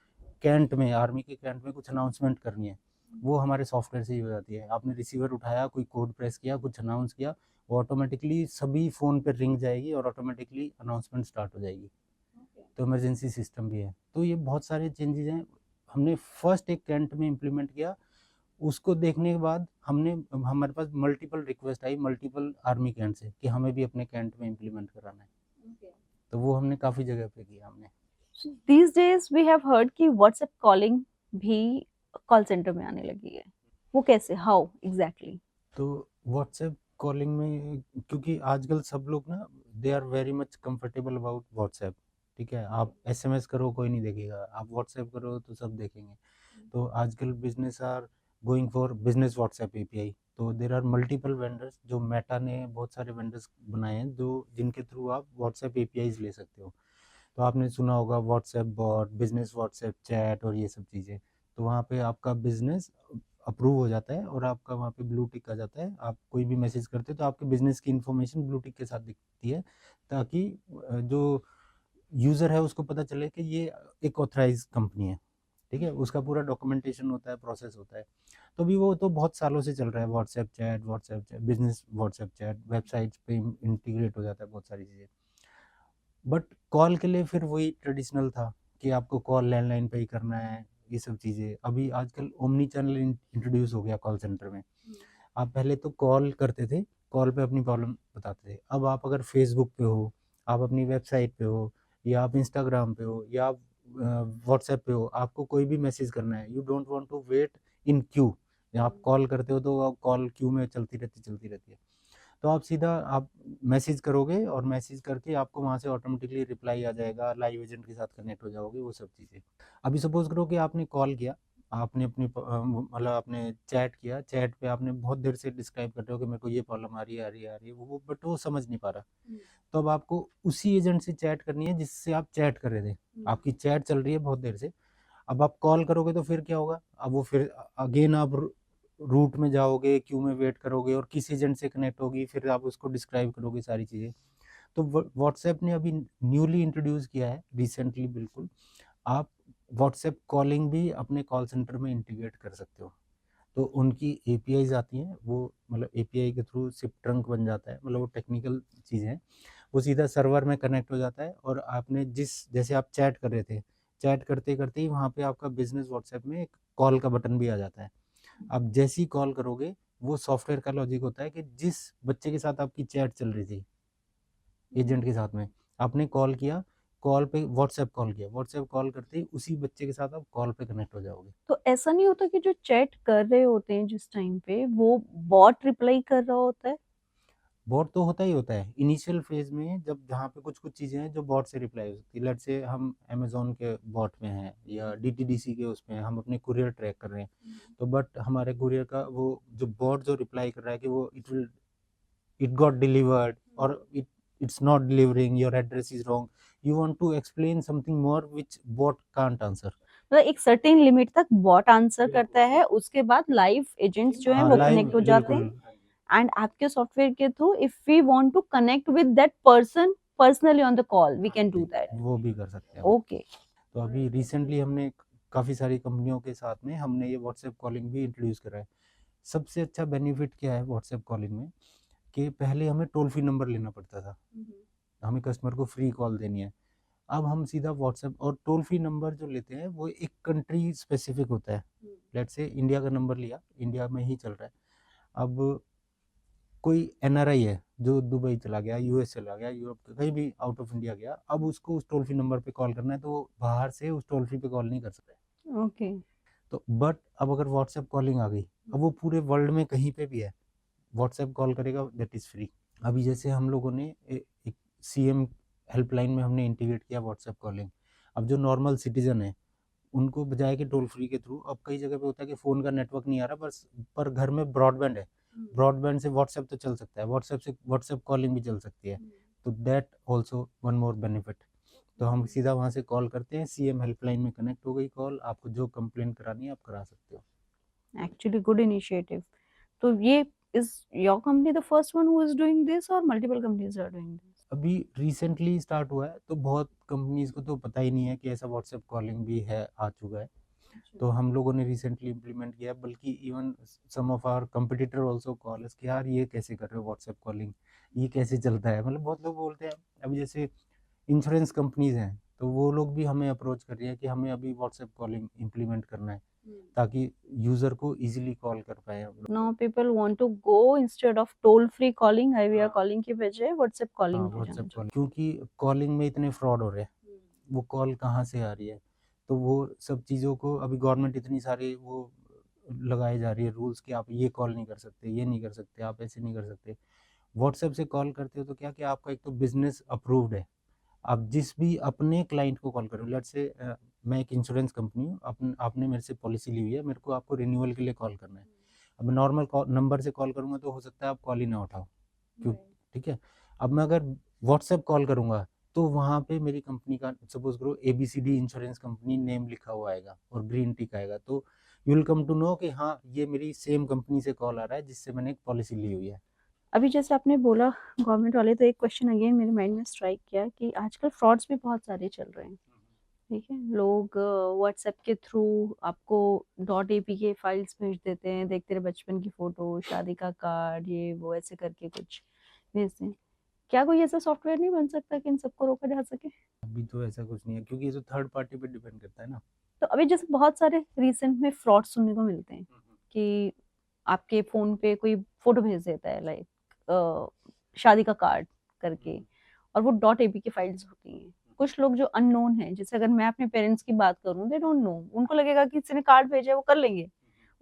कैंट में, आर्मी के कैंट में कुछ अनाउंसमेंट करनी है, वो हमारे सॉफ्टवेयर से ही हो जाती है। आपने रिसीवर उठाया, कोई कोड प्रेस किया, कुछ अनाउंस किया, वो ऑटोमेटिकली सभी फ़ोन पे रिंग जाएगी और ऑटोमेटिकली अनाउंसमेंट स्टार्ट हो जाएगी। तो इमरजेंसी सिस्टम भी है। तो ये बहुत सारे चेंजेज़ हैं। हमने फर्स्ट एक कैंट में इम्प्लीमेंट किया, उसको देखने के बाद हमारे पास मल्टीपल रिक्वेस्ट आई मल्टीपल आर्मी कैंट से कि हमें भी अपने कैंट में इम्प्लीमेंट कराना है। तो वो हमने काफ़ी जगह पे किया हमने। These days we have heard कि व्हाट्सएप कॉलिंग भी कॉल सेंटर में आने लगी है, वो कैसे, हाउ एग्जैक्टली? तो व्हाट्सएप कॉलिंग में क्योंकि आजकल सब लोग ना they are very much comfortable about WhatsApp, ठीक है, आप SMS करो कोई नहीं देखेगा, आप व्हाट्सएप करो तो सब देखेंगे। तो आजकल business are going for business WhatsApp API। तो देर आर मल्टीपल वेंडर्स, जो मेटा ने बहुत सारे वेंडर्स बनाए हैं जो जिनके थ्रू आप व्हाट्सएप APIs ले सकते हो। तो आपने सुना होगा WhatsApp bot, business WhatsApp chat और ये सब चीज़ें। तो वहाँ पे आपका बिजनेस अप्रूव हो जाता है और आपका वहाँ पे ब्लू टिक आ जाता है। आप कोई भी मैसेज करते हो तो आपके बिजनेस की इन्फॉर्मेशन ब्लू टिक के साथ दिखती है, ताकि जो यूज़र है उसको पता चले कि ये एक ऑथराइज कंपनी है। ठीक है, उसका पूरा डॉक्यूमेंटेशन होता है, प्रोसेस होता है। तो अभी वो तो बहुत सालों से चल रहा है, WhatsApp chat, business WhatsApp chat, websites पे इंटीग्रेट हो जाता है बहुत सारी चीज़ें। बट कॉल के लिए फिर वही ट्रेडिशनल था कि आपको कॉल लैंडलाइन पे ही करना है, ये सब चीज़ें। अभी आजकल ओमनी चैनल इंट्रोड्यूस हो गया कॉल सेंटर में। आप पहले तो कॉल करते थे, कॉल पे अपनी प्रॉब्लम बताते थे। अब आप अगर फेसबुक पे हो, आप अपनी वेबसाइट पे हो, या आप इंस्टाग्राम पे हो, या आप व्हाट्सएप पे हो, आपको कोई भी मैसेज करना है, you don't want to wait in queue. आप कॉल करते हो तो कॉल क्यू में चलती रहती है। तो आप सीधा आप मैसेज करोगे और मैसेज करके आपको वहाँ से ऑटोमेटिकली रिप्लाई आ जाएगा, लाइव एजेंट के साथ कनेक्ट हो जाओगे, वो सब चीज़ें। अभी सपोज करो कि आपने कॉल किया, आपने अपनी मतलब आपने चैट किया, चैट पे आपने बहुत देर से डिस्क्राइब कर रहे हो कि मेरे को ये प्रॉब्लम आ रही है, वो बट वो समझ नहीं पा रहा। तो अब आपको उसी एजेंट से चैट करनी है जिससे आप चैट कर रहे थे। आपकी चैट चल रही है बहुत देर से, अब आप कॉल करोगे तो फिर क्या होगा, अब वो फिर अगेन आप रूट में जाओगे, क्यू में वेट करोगे और किस एजेंट से कनेक्ट होगी, फिर आप उसको डिस्क्राइब करोगे सारी चीज़ें। तो व्हाट्सएप ने अभी न्यूली इंट्रोड्यूस किया है रिसेंटली, बिल्कुल, आप व्हाट्सएप कॉलिंग भी अपने कॉल सेंटर में इंटीग्रेट कर सकते हो। तो उनकी एपीआईज आती हैं, वो मतलब एपीआई के थ्रू सिप ट्रंक बन जाता है, मतलब वो टेक्निकल चीज़ें हैं। वो सीधा सर्वर में कनेक्ट हो जाता है और आपने जैसे आप चैट कर रहे थे, चैट करते करते ही वहाँ पे आपका बिजनेस व्हाट्सएप में एक कॉल का बटन भी आ जाता है। आप जैसे ही कॉल करोगे, वो सॉफ्टवेयर का लॉजिक होता है कि जिस बच्चे के साथ आपकी चैट चल रही थी एजेंट के साथ में, आपने कॉल किया, कॉल पे व्हाट्सएप कॉल करते ही उसी बच्चे के साथ आप कॉल पे कनेक्ट हो जाओगे। तो ऐसा नहीं होता कि जो चैट कर रहे होते हैं जिस टाइम पे, वो बॉट रिप्लाई कर रहा होता है? बॉट तो होता ही होता है इनिशियल फेज में, जब जहाँ पे कुछ कुछ चीज़ें हैं जो बॉट से रिप्लाई हो सकती है। लेट से हम अमेजोन के बॉट में हैं या डीटीडीसी के उसमें हम अपने कुरियर ट्रैक कर रहे हैं, तो बट हमारे कुरियर का वो जो बॉट जो रिप्लाई कर रहा है कि वो इट गॉट डिलीवर्ड और it's not delivering, your address is wrong, you want to explain something more which bot can't answer. मतलब एक सर्टेन लिमिट तक बॉट आंसर करता है, उसके बाद लाइव एजेंट्स जो है हाँ वो लाइव, कनेक्ट हो जाते बिल्कुल। हैं। एंड आपके सॉफ्टवेयर के through if we want to connect with that person personally on the call, we can do that. वो भी कर सकते हैं हम। ओके। तो अभी रिसेंटली हमने काफ़ी सारी कंपनियों के साथ में हमने ये व्हाट्सएप कॉलिंग भी इंट्रोड्यूस करा है। सबसे अच्छा बेनिफिट क्या है व्हाट्सएप कॉलिंग में, कि पहले हमें टोल फ्री नंबर लेना पड़ता था, हमें कस्टमर को फ्री कॉल देनी है। अब हम सीधा व्हाट्सएप और टोल फ्री नंबर जो लेते हैं वो एक कंट्री स्पेसिफिक होता है। लेट से इंडिया का नंबर लिया, इंडिया में ही चल रहा है। अब कोई एनआरआई है जो दुबई चला गया, यूएस चला गया, यूरोप कहीं भी आउट ऑफ इंडिया गया, अब उसको उस टोल फ्री नंबर पे कॉल करना है तो वो बाहर से उस टोल फ्री पे कॉल नहीं कर सकता। ओके। तो बट अब अगर व्हाट्सएप कॉलिंग आ गई, अब वो पूरे वर्ल्ड में कहीं पे भी है, व्हाट्सएप कॉल करेगा, दैट इज़ फ्री। अभी जैसे हम लोगों ने एक सीएम हेल्पलाइन में हमने इंटीग्रेट किया व्हाट्सएप कॉलिंग। अब जो नॉर्मल सिटीजन है उनको बजाय के टोल फ्री के थ्रू, अब कई जगह पे होता है कि फ़ोन का नेटवर्क नहीं आ रहा, बस पर घर में ब्रॉडबैंड है, ब्रॉडबैंड से व्हाट्सएप तो चल सकता है, व्हाट्सएप से व्हाट्सएप कॉलिंग भी चल सकती है। तो that also one more benefit. तो हम सीधा वहाँ से कॉल करते हैं, सीएम हेल्पलाइन में कनेक्ट हो गई कॉल, आपको जो कंप्लेन करानी है आप करा सकते हो। Actually good initiative. तो ये is your company the first one who is doing this और multiple companies are doing this? अभी रिसेंटली स्टार्ट हुआ है, तो बहुत कंपनीज को तो पता ही नहीं है कि ऐसा व्हाट्सएप कॉलिंग भी है, आ चुका है। तो हम लोगों ने रिसेंटली इम्प्लीमेंट किया, बल्कि even some of our competitor also call us कि यार ये कैसे कर रहे हो व्हाट्सएप कॉलिंग, ये कैसे चलता है, मतलब बहुत लोग बोलते हैं। अभी जैसे इंश्योरेंस कंपनीज हैं, तो वो लोग भी हमें अप्रोच कर रही है कि हमें अभी व्हाट्सएप कॉलिंग इम्प्लीमेंट करना है, ताकि यूज़र को इजीली कॉल कर पाए हम लोग। Now people want to go instead of toll free calling, IVR calling की बजाय व्हाट्सएप हाँ कॉलिंग पे जाना व्हाट्सएप चाहते कॉलिंग, क्योंकि कॉलिंग में इतने फ्रॉड हो रहे हैं, वो कॉल कहाँ से आ रही है, तो वो सब चीज़ों को अभी गवर्नमेंट इतनी सारी वो लगाई जा रही है रूल्स कि आप ये कॉल नहीं कर सकते, ये नहीं कर सकते, आप ऐसे नहीं कर सकते। व्हाट्सएप से कॉल करते हो तो क्या कि आपका एक तो बिजनेस अप्रूव्ड है, आप जिस भी अपने क्लाइंट को कॉल करो, लेट्स से मैं एक इंश्योरेंस कंपनी हूँ, आपने मेरे से पॉलिसी ली हुई है, मेरे को आपको रिन्यूअल के लिए कॉल करना है। अब नॉर्मल नंबर से कॉल करूँगा तो हो सकता है आप कॉल ही ना उठाओ, क्यों? ठीक है। अब मैं अगर व्हाट्सएप कॉल करूँगा तो वहाँ पे मेरी कंपनी का सपोज करो ABCD इंश्योरेंस कंपनी नेम लिखा हुआ आएगा और ग्रीन टिक आएगा, तो you will come to know कि हाँ ये मेरी सेम कंपनी से कॉल आ रहा है जिससे मैंने एक पॉलिसी ली हुई है। अभी जैसे आपने बोला गवर्नमेंट वाले, तो एक क्वेश्चन अगेन मेरे माइंड में स्ट्राइक किया कि आजकल फ्रॉड्स भी बहुत सारे चल रहे हैं। ठीक है, लोग व्हाट्सएप के थ्रू आपको .apk फाइल्स भेज देते हैं, देख तेरे बचपन की फोटो, शादी का कार्ड, ये वो ऐसे करके कुछ भेजते हैं। क्या कोई ऐसा सॉफ्टवेयर नहीं बन सकता कि इन सबको रोका जा सके? अभी तो ऐसा कुछ नहीं है क्योंकि ये तो थर्ड पार्टी पे डिपेंड करता है ना। तो अभी जैसे बहुत सारे रिसेंट में फ्रॉड सुनने को मिलते हैं कि आपके फोन पे कोई फोटो भेज देता है, लाइक शादी का कार्ड करके, और वो .apk फाइल्स होती हैं। कुछ लोग जो अननोन हैं, जैसे अगर मैं अपने पेरेंट्स की बात करूं, दे डोंट नो, उनको लगेगा कि किसी ने कार्ड भेजा है, वो कर लेंगे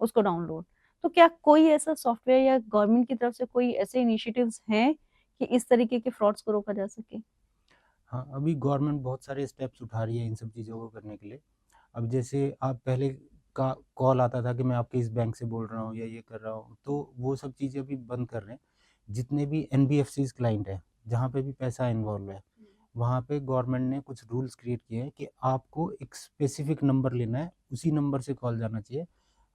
उसको डाउनलोड। तो क्या कोई ऐसा सॉफ्टवेयर या गवर्नमेंट की तरफ से कोई ऐसे इनिशिएटिव्स हैं कि इस तरीके के फ्रॉड्स को रोका जा सके? हाँ, अभी गवर्नमेंट बहुत सारे स्टेप्स उठा रही है इन सब चीज़ों को करने के लिए। अब जैसे आप पहले का कॉल आता था कि मैं आपके इस बैंक से बोल रहा हूँ या ये कर रहा हूँ, तो वो सब चीज़ें अभी बंद कर रहे हैं। जितने भी NBFCs क्लाइंट हैं, जहाँ पे भी पैसा इन्वॉल्व है, वहाँ पे गवर्नमेंट ने कुछ रूल्स क्रिएट किए हैं कि आपको एक स्पेसिफिक नंबर लेना है, उसी नंबर से कॉल जाना चाहिए।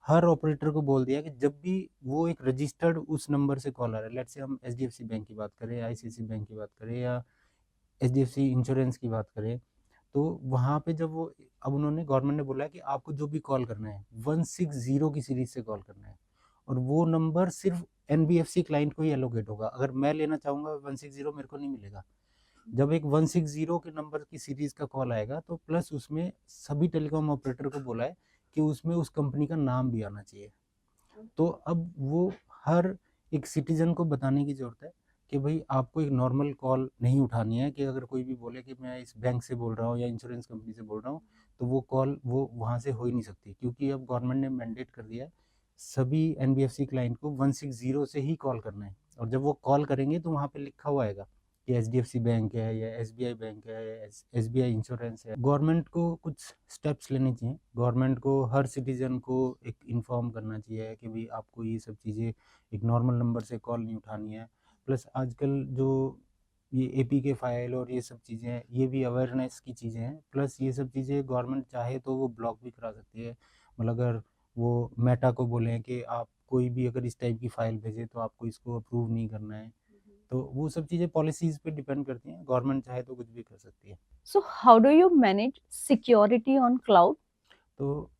हर ऑपरेटर को बोल दिया कि जब भी वो एक रजिस्टर्ड उस नंबर से कॉल आ रहा है, लेट्स से हम HDFC बैंक की बात करें, ICICI बैंक की बात करें या HDFC इंश्योरेंस की बात करें, तो वहाँ पे जब वो अब उन्होंने गवर्नमेंट ने बोला है कि आपको जो भी कॉल करना है 160 की सीरीज से कॉल करना है, और वो नंबर सिर्फ NBFC क्लाइंट को ही एलोकेट होगा। अगर मैं लेना चाहूँगा 160 मेरे को नहीं मिलेगा। जब एक 160 के नंबर की सीरीज का कॉल आएगा तो प्लस उसमें सभी टेलीकॉम ऑपरेटर को बोला है कि उसमें उस कंपनी का नाम भी आना चाहिए। तो अब वो हर एक सिटीजन को बताने की ज़रूरत है कि भाई आपको एक नॉर्मल कॉल नहीं उठानी है, कि अगर कोई भी बोले कि मैं इस बैंक से बोल रहा हूँ या इंश्योरेंस कंपनी से बोल रहा हूँ, तो वो कॉल वो वहाँ से हो ही नहीं सकती, क्योंकि अब गवर्नमेंट ने मैंडेट कर दिया है सभी NBFC क्लाइंट को 160 से ही कॉल करना है। और जब वो कॉल करेंगे तो वहाँ पे लिखा हुआ आएगा कि HDFC बैंक है या SBI बैंक है या SBI इंश्योरेंस है। गवर्नमेंट को कुछ स्टेप्स लेने चाहिए। गवर्नमेंट को हर सिटीजन को एक इन्फॉर्म करना चाहिए कि भाई आपको ये सब चीज़ें एक नॉर्मल नंबर से कॉल नहीं उठानी है। प्लस आजकल जो ये APK फाइल और ये सब चीज़ें हैं, ये भी अवेयरनेस की चीज़ें हैं। प्लस ये सब चीज़ें गवर्नमेंट चाहे तो वो ब्लॉक भी करा सकती है। मतलब अगर वो मेटा को बोलें कि आप कोई भी अगर इस टाइप की फाइल भेजे तो आपको इसको अप्रूव नहीं करना है, तो वो सब चीज़ें पॉलिसीज़ पे डिपेंड करती हैं। गवर्नमेंट चाहे तो कुछ भी कर सकती है। So how do you manage security on cloud? तो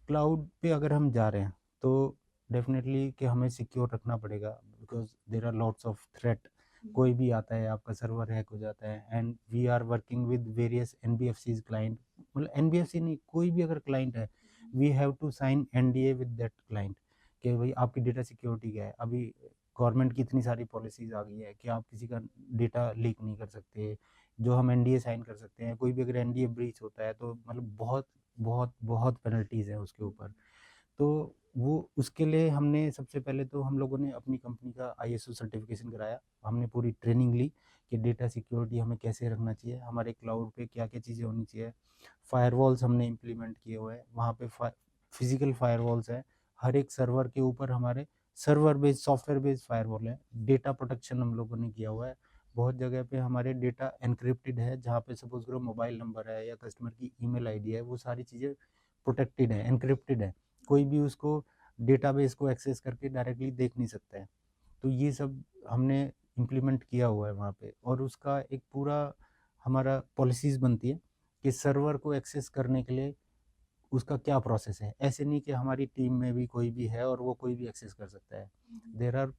क्लाउड पे अगर हम जा रहे हैं तो डेफिनेटली कि हमें सिक्योर रखना पड़ेगा, because there are lots of threat. कोई भी आता है, आपका सर्वर हैक हो जाता है, and we are working with various NBFCs client. मतलब NBFC नहीं, कोई भी अगर क्लाइंट है, we have to sign NDA with that client कि भाई आपकी डेटा सिक्योरिटी क्या है। अभी गवर्नमेंट की इतनी सारी पॉलिसीज आ गई है कि आप किसी का डेटा लीक नहीं कर सकते, जो हम NDA साइन कर सकते हैं। कोई भी अगर NDA ब्रीच होता है तो मतलब बहुत बहुत बहुत पेनल्टीज हैं उसके ऊपर। तो वो उसके लिए हमने सबसे पहले तो हम लोगों ने अपनी कंपनी का ISO सर्टिफिकेशन कराया। हमने पूरी ट्रेनिंग ली कि डेटा सिक्योरिटी हमें कैसे रखना चाहिए, हमारे क्लाउड पे क्या क्या चीज़ें होनी चाहिए। फायरवॉल्स हमने इम्प्लीमेंट किए हुए हैं वहाँ पे, फिजिकल फायरवॉल्स है। हर एक सर्वर के ऊपर हमारे server based software based firewall है। डेटा प्रोटेक्शन हम लोगों ने किया हुआ है। बहुत जगह पे हमारे डेटा एनक्रिप्टेड है, जहाँ पे सपोज करो मोबाइल नंबर है या कस्टमर की ईमेल आईडी है, वो सारी चीज़ें प्रोटेक्टेड है, एनक्रिप्टेड है। कोई भी उसको डेटाबेस को एक्सेस करके डायरेक्टली देख नहीं सकता है। तो ये सब हमने इम्प्लीमेंट किया हुआ है वहाँ पे, और उसका एक पूरा हमारा पॉलिसीज़ बनती है कि सर्वर को एक्सेस करने के लिए उसका क्या प्रोसेस है। ऐसे नहीं कि हमारी टीम में भी कोई भी है और वो कोई भी एक्सेस कर सकता है। There are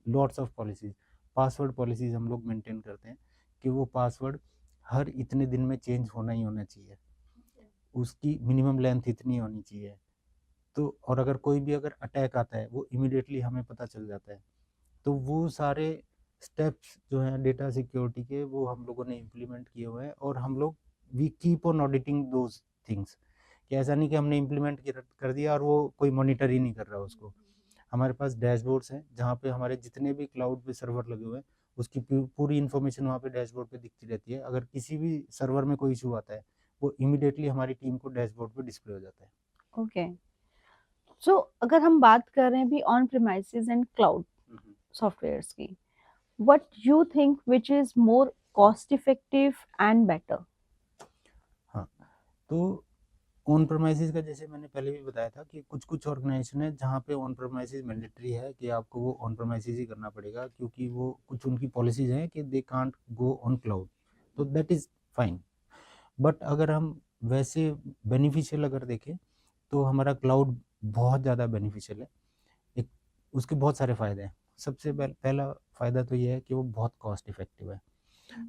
lots of policies. Password policies हम लोग मेंटेन करते हैं कि वो पासवर्ड हर इतने दिन में चेंज होना ही होना चाहिए, उसकी मिनिमम लेंथ इतनी होनी चाहिए। तो और अगर कोई भी अगर अटैक आता है वो इमिडिएटली हमें पता चल जाता है। तो वो सारे स्टेप्स जो हैं डेटा सिक्योरिटी के, वो हम लोगों ने इम्प्लीमेंट किए हुए हैं। और हम लोग we keep on auditing those things, कि ऐसा नहीं कि हमने इम्प्लीमेंट कर दिया और वो कोई मॉनिटर ही नहीं कर रहा उसको। हमारे पास डैशबोर्ड्स हैं जहाँ पे हमारे जितने भी क्लाउड पे सर्वर लगे हुए हैं उसकी पूरी इन्फॉर्मेशन वहाँ पे डैशबोर्ड पे दिखती रहती है। अगर किसी भी सर्वर में कोई इशू आता है वो इमीडिएटली हमारी टीम को डैशबोर्ड पे डिस्प्ले हो जाता है। ओके, सो अगर हम बात कर रहे हैं भी on premises and cloud softwares की, what you think which is more cost effective and better? हाँ, तो ऑन प्रेमाइसिस का जैसे मैंने पहले भी बताया था कि कुछ ऑर्गेनाइजेशन है जहाँ पे ऑन प्रेमाइसिस मैंडेटरी है कि आपको वो ऑन प्रेमाइसिस ही करना पड़ेगा, क्योंकि वो कुछ उनकी पॉलिसीज हैं कि they can't go on cloud, तो दैट इज़ फाइन। बट अगर हम वैसे बेनिफिशियल अगर देखें तो हमारा क्लाउड बहुत ज़्यादा बेनिफिशियल है। एक उसके बहुत सारे फ़ायदे हैं। सबसे पहला फ़ायदा तो ये है कि वो बहुत कॉस्ट इफ़ेक्टिव है।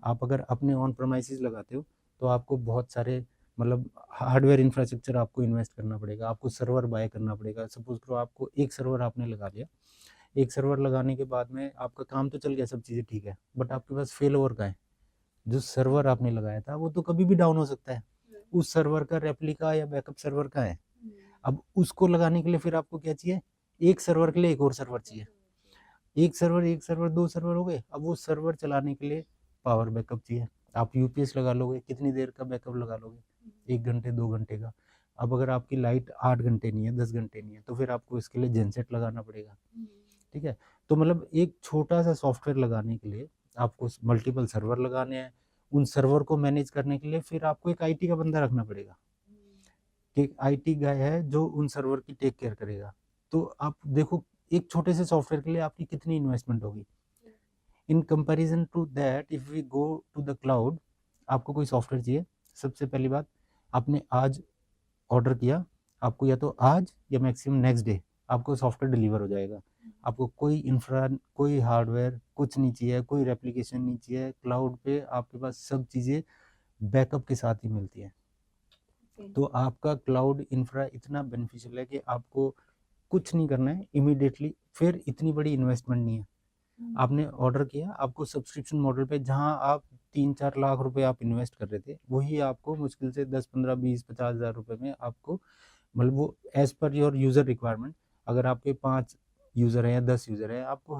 आप अगर अपने ऑन प्रेमाइसिस लगाते हो तो आपको बहुत सारे मतलब हार्डवेयर इंफ्रास्ट्रक्चर आपको इन्वेस्ट करना पड़ेगा, आपको सर्वर बाय करना पड़ेगा। सपोज करो आपको एक सर्वर आपने लगा लिया, एक सर्वर लगाने के बाद में आपका काम तो चल गया, सब चीज़ें ठीक है, बट आपके पास फेल ओवर का है। जो सर्वर आपने लगाया था वो तो कभी भी डाउन हो सकता है, उस सर्वर का रेप्लिका या बैकअप सर्वर का है। अब उसको लगाने के लिए फिर आपको क्या चाहिए, एक सर्वर के लिए एक और सर्वर चाहिए। एक सर्वर दो सर्वर हो गए। अब वो सर्वर चलाने के लिए पावर बैकअप चाहिए। आप यूपीएस लगा लोगे, कितनी देर का बैकअप लगा लोगे, 1 घंटे 2 घंटे का। अब अगर आपकी लाइट 8 घंटे नहीं है, 10 घंटे नहीं है, तो फिर आपको इसके लिए जेनसेट लगाना पड़ेगा। ठीक है, तो मतलब एक छोटा सा सॉफ्टवेयर लगाने के लिए आपको मल्टीपल सर्वर लगाने हैं। उन सर्वर को मैनेज करने के लिए फिर आपको एक आईटी का बंदा रखना पड़ेगा, कि आईटी गाय है जो उन सर्वर की टेक केयर करेगा। तो आप देखो एक छोटे से सॉफ्टवेयर के लिए आपकी कितनी इन्वेस्टमेंट होगी। In comparison to that if we go to the cloud, आपको कोई सॉफ्टवेयर चाहिए, सबसे पहली बात आपने आज ऑर्डर किया, आपको या तो आज या मैक्सिमम नेक्स्ट डे आपको सॉफ्टवेयर डिलीवर हो जाएगा। आपको कोई इंफ्रा, कोई हार्डवेयर कुछ नहीं चाहिए, कोई रेप्लिकेशन नहीं चाहिए। क्लाउड पे आपके पास सब चीज़ें बैकअप के साथ ही मिलती है। तो आपका क्लाउड इंफ्रा इतना बेनिफिशियल है कि आपको कुछ नहीं करना है इमीडिएटली, फिर इतनी बड़ी इन्वेस्टमेंट नहीं है। आपने ऑर्डर किया, आपको सब्सक्रिप्शन मॉडल पे जहां आप 3-4 लाख रुपए आप इन्वेस्ट कर रहे थे, वही आपको मुश्किल से 10-15-20-50 हज़ार रुपए में आपको मतलब वो as per your user requirement, अगर आपके 5 यूजर है या 10 यूजर है, आपको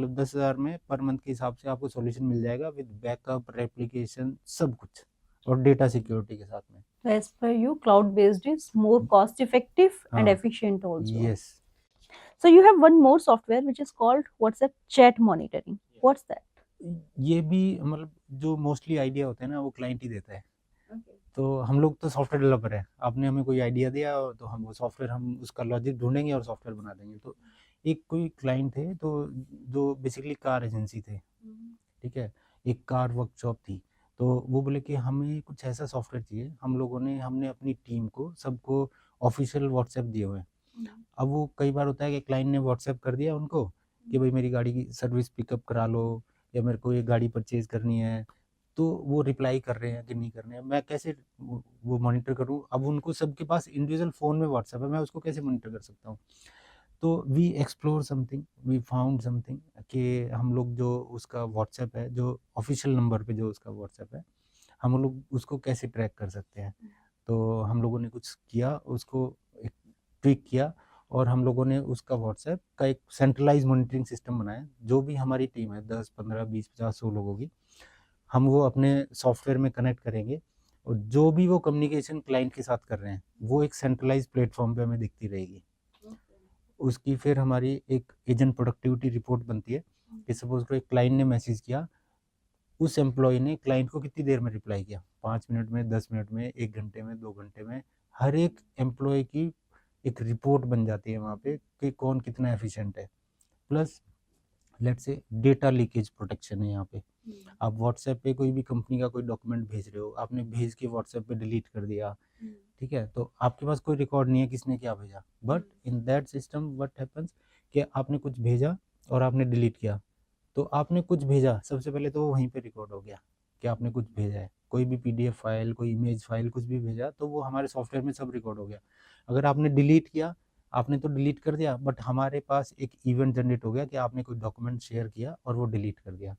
10,000 में पर मंथ के हिसाब से आपको सॉल्यूशन मिल जाएगा विद बैकअप रेप्लिकेशन सब कुछ, और डेटा सिक्योरिटी के साथ में। So as per you, cloud-based is more cost-effective and हाँ, efficient also. Yes. So you have one more software which is called WhatsApp chat monitoring. What's that? ये भी मतलब जो मोस्टली आइडिया होता है ना वो क्लाइंट ही देता है। तो हम लोग तो सॉफ्टवेयर डेवलपर है, आपने हमें कोई आइडिया दिया तो हम वो सॉफ्टवेयर, हम उसका लॉजिक ढूंढेंगे और सॉफ्टवेयर बना देंगे। तो एक कोई क्लाइंट थे तो जो बेसिकली कार एजेंसी थे, ठीक है, एक कार वर्कशॉप थी। तो वो बोले कि हमें कुछ ऐसा सॉफ्टवेयर चाहिए। हम लोगों ने हमने अपनी टीम को सबको ऑफिशियल व्हाट्सएप दिए हुए हैं। अब वो कई बार होता है कि क्लाइंट ने व्हाट्सएप कर दिया उनको कि भाई मेरी गाड़ी की सर्विस पिकअप करा लो, या मेरे को ये गाड़ी परचेज करनी है, तो वो रिप्लाई कर रहे हैं कि नहीं कर रहे हैं, मैं कैसे वो मॉनिटर करूँ। अब उनको सबके पास इंडिविजुअल फ़ोन में व्हाट्सएप है, मैं उसको कैसे मॉनिटर कर सकता हूँ। तो we explore something, we found something कि हम लोग जो उसका व्हाट्सएप है, जो ऑफिशियल नंबर पे जो उसका व्हाट्सएप है, हम लोग उसको कैसे ट्रैक कर सकते हैं। तो हम लोगों ने कुछ किया, उसको एक ट्विक किया, और हम लोगों ने उसका व्हाट्सएप का एक सेंट्रलाइज मॉनिटरिंग सिस्टम बनाया। जो भी हमारी टीम है 10, 15, 20, 50, 100 लोगों की, हम वो अपने सॉफ्टवेयर में कनेक्ट करेंगे, और जो भी वो कम्युनिकेशन क्लाइंट के साथ कर रहे हैं वो एक सेंट्रलाइज प्लेटफॉर्म पे हमें दिखती रहेगी। उसकी फिर हमारी एक एजेंट प्रोडक्टिविटी रिपोर्ट बनती है कि सपोज करो एक क्लाइंट ने मैसेज किया, उस एम्प्लॉय ने क्लाइंट को कितनी देर में रिप्लाई किया, 5 मिनट में, 10 मिनट में, 1 घंटे में, 2 घंटे में। हर एक एम्प्लॉय की एक रिपोर्ट बन जाती है वहाँ पे कि कौन कितना एफिशिएंट है। Plus let's say data leakage protection है यहाँ पे। आप व्हाट्सएप पे कोई भी कंपनी का कोई डॉक्यूमेंट भेज रहे हो, आपने भेज के व्हाट्सएप पे डिलीट कर दिया, ठीक है, तो आपके पास कोई रिकॉर्ड नहीं है किसने क्या भेजा। But in that system what happens कि आपने कुछ भेजा और आपने डिलीट किया, तो आपने कुछ भेजा, सबसे पहले तो वो वहीं पे रिकॉर्ड हो गया कि आपने कुछ भेजा है। कोई भी पीडीएफ फाइल, कोई इमेज फाइल, कुछ भी भेजा तो वो हमारे सॉफ्टवेयर में सब रिकॉर्ड हो गया। अगर आपने डिलीट किया, आपने तो डिलीट कर दिया, बट हमारे पास एक इवेंट जनरेट हो गया कि आपने कोई डॉक्यूमेंट शेयर किया और वो डिलीट कर दिया।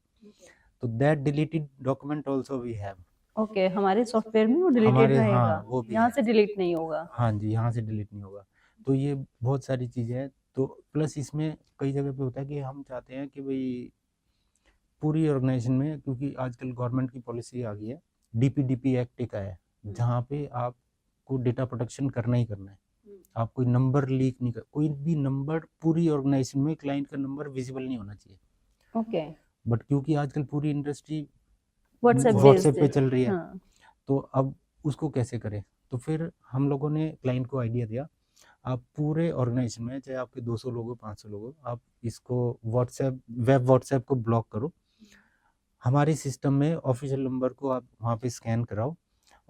तो that deleted document also we have. Okay, हमारे सॉफ्टवेयर में वो डिलीटेड हमारे, रहेगा, हाँ, वो भी यहाँ है। से डिलीट नहीं होगा। हाँ जी, यहाँ से डिलीट नहीं होगा। तो ये बहुत सारी चीज़ें हैं। तो प्लस इसमें कई जगह पे होता है कि हम चाहते हैं कि भाई पूरी ऑर्गेनाइजेशन में, क्योंकि आजकल गवर्नमेंट की पॉलिसी आ गई है, डीपीडीपी एक्ट एक आया है, जहाँ पे आपको डेटा प्रोटेक्शन करना ही करना है। आप कोई नंबर लीक नहीं कर, कोई भी नंबर पूरी ऑर्गेनाइजेशन में क्लाइंट का नंबर विजिबल नहीं होना चाहिए। ओके, बट क्योंकि आजकल पूरी इंडस्ट्री व्हाट्सएप व्हाट्सएप पे बेस्ड। चल रही है, हाँ। तो अब उसको कैसे करें? तो फिर हम लोगों ने क्लाइंट को आइडिया दिया, आप पूरे ऑर्गेनाइजेशन में चाहे आपके 200 लोग हो, 500 लोग हो, आप इसको व्हाट्सएप को ब्लॉक करो। हमारे सिस्टम में ऑफिशियल नंबर को आप वहाँ पे स्कैन कराओ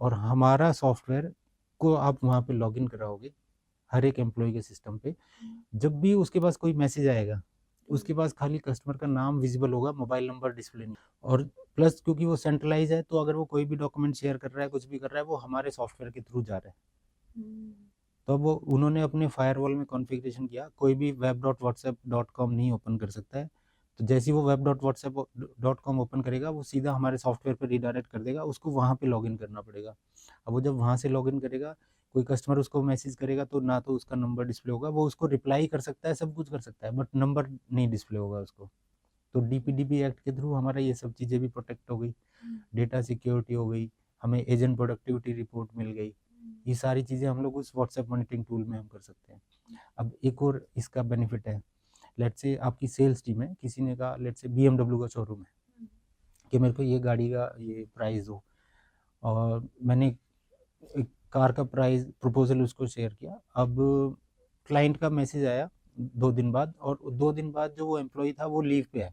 और हमारा सॉफ्टवेयर को आप वहाँ पे लॉगिन कराओगे हर एक एम्प्लॉय के सिस्टम पे। जब भी उसके पास कोई मैसेज आएगा, उसके पास खाली कस्टमर का नाम विजिबल होगा, मोबाइल नंबर डिस्प्ले नहीं। और प्लस क्योंकि वो सेंट्रलाइज है, तो अगर वो कोई भी डॉक्यूमेंट शेयर कर रहा है, कुछ भी कर रहा है, वो हमारे सॉफ्टवेयर के थ्रू जा रहा है। तो अब वो उन्होंने अपने फायरवॉल में कॉन्फ़िगरेशन किया, कोई भी web.whatsapp.com नहीं ओपन कर सकता है। तो जैसे ही वो web.whatsapp.com ओपन करेगा, वो सीधा हमारे सॉफ्टवेयर पे रिडायरेक्ट कर देगा, उसको वहाँ पे लॉगिन करना पड़ेगा। अब वो जब वहाँ से लॉगिन करेगा, कोई कस्टमर उसको मैसेज करेगा, तो ना तो उसका नंबर डिस्प्ले होगा, वो उसको रिप्लाई कर सकता है, सब कुछ कर सकता है, बट नंबर नहीं डिस्प्ले होगा उसको। तो डीपीडीपी एक्ट के थ्रू हमारा ये सब चीज़ें भी प्रोटेक्ट हो गई, डेटा सिक्योरिटी हो गई, हमें एजेंट प्रोडक्टिविटी रिपोर्ट मिल गई। ये सारी चीज़ें हम लोग उस व्हाट्सएप मॉनिटरिंग टूल में हम कर सकते हैं। अब एक और इसका बेनिफिट है, लेट्स से आपकी सेल्स टीम है, किसी ने कहा लेट्स से BMW का शोरूम है कि मेरे को ये गाड़ी का ये प्राइस दो, और मैंने एक कार का प्राइस प्रपोजल उसको शेयर किया। अब क्लाइंट का मैसेज आया 2 दिन बाद, और 2 दिन बाद जो वो एम्प्लॉय था वो लीव पे है।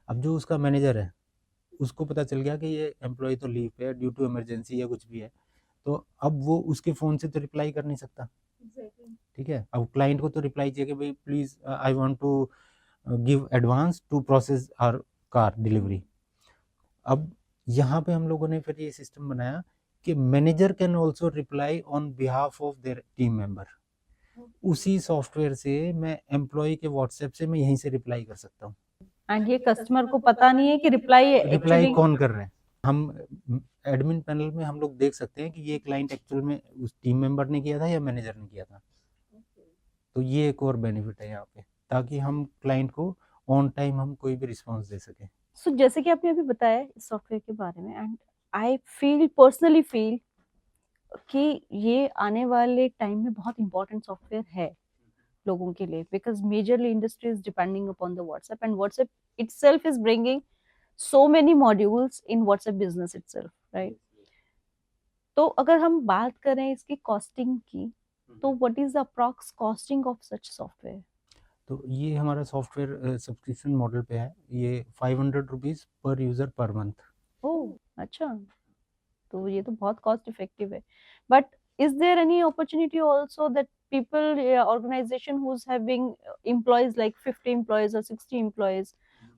अब जो उसका मैनेजर है, उसको पता चल गया कि ये एम्प्लॉय तो लीव पे है ड्यू टू इमरजेंसी या कुछ भी है, तो अब वो उसके फ़ोन से तो रिप्लाई कर नहीं सकता। ठीक है, अब क्लाइंट को तो रिप्लाई चाहिए कि भाई please I want to give advance to process our car delivery. अब यहाँ पे हम लोगों ने फिर ये सिस्टम बनाया कि manager can also reply on behalf of their team member. उसी सॉफ्टवेयर से मैं एम्प्लॉय के व्हाट्सएप से मैं यहीं से रिप्लाई कर सकता हूँ। एंड ये कस्टमर को पता नहीं है कि रिप्लाई रिप्लाई एक्चुअली कौन कर रहे हैं? हम एडमिन पैनल में हम लोग देख सकते हैं कि ये क्लाइंट एक्चुअल में उस टीम मेंबर ने किया था या मैनेजर ने किया था। तो ये एक और बेनिफिट है यहाँ पे, ताकि हम क्लाइंट को ऑन टाइम हम कोई भी रिस्पॉन्स दे सकें। सो जैसे कि आपने अभी बताया इस सॉफ्टवेयर के बारे में, एंड आई पर्सनली फील कि ये आने वाले टाइम में बहुत इंपॉर्टेंट सॉफ्टवेयर है लोगों के लिए, because majorly industry is depending upon the WhatsApp, and WhatsApp itself is bringing so many modules in WhatsApp business itself, right? तो अगर हम बात करें इसकी कॉस्टिंग की, तो what is the approx costing of such software? तो ये हमारा सॉफ्टवेयर सब्सक्रिप्शन मॉडल पे है, ये 500 रुपीज़ पर यूज़र पर मंथ। ओह अच्छा, तो ये तो बहुत कॉस्ट इफेक्टिव है, but is there any opportunity also that people, organization who's having employees like 50 employees or 60 employees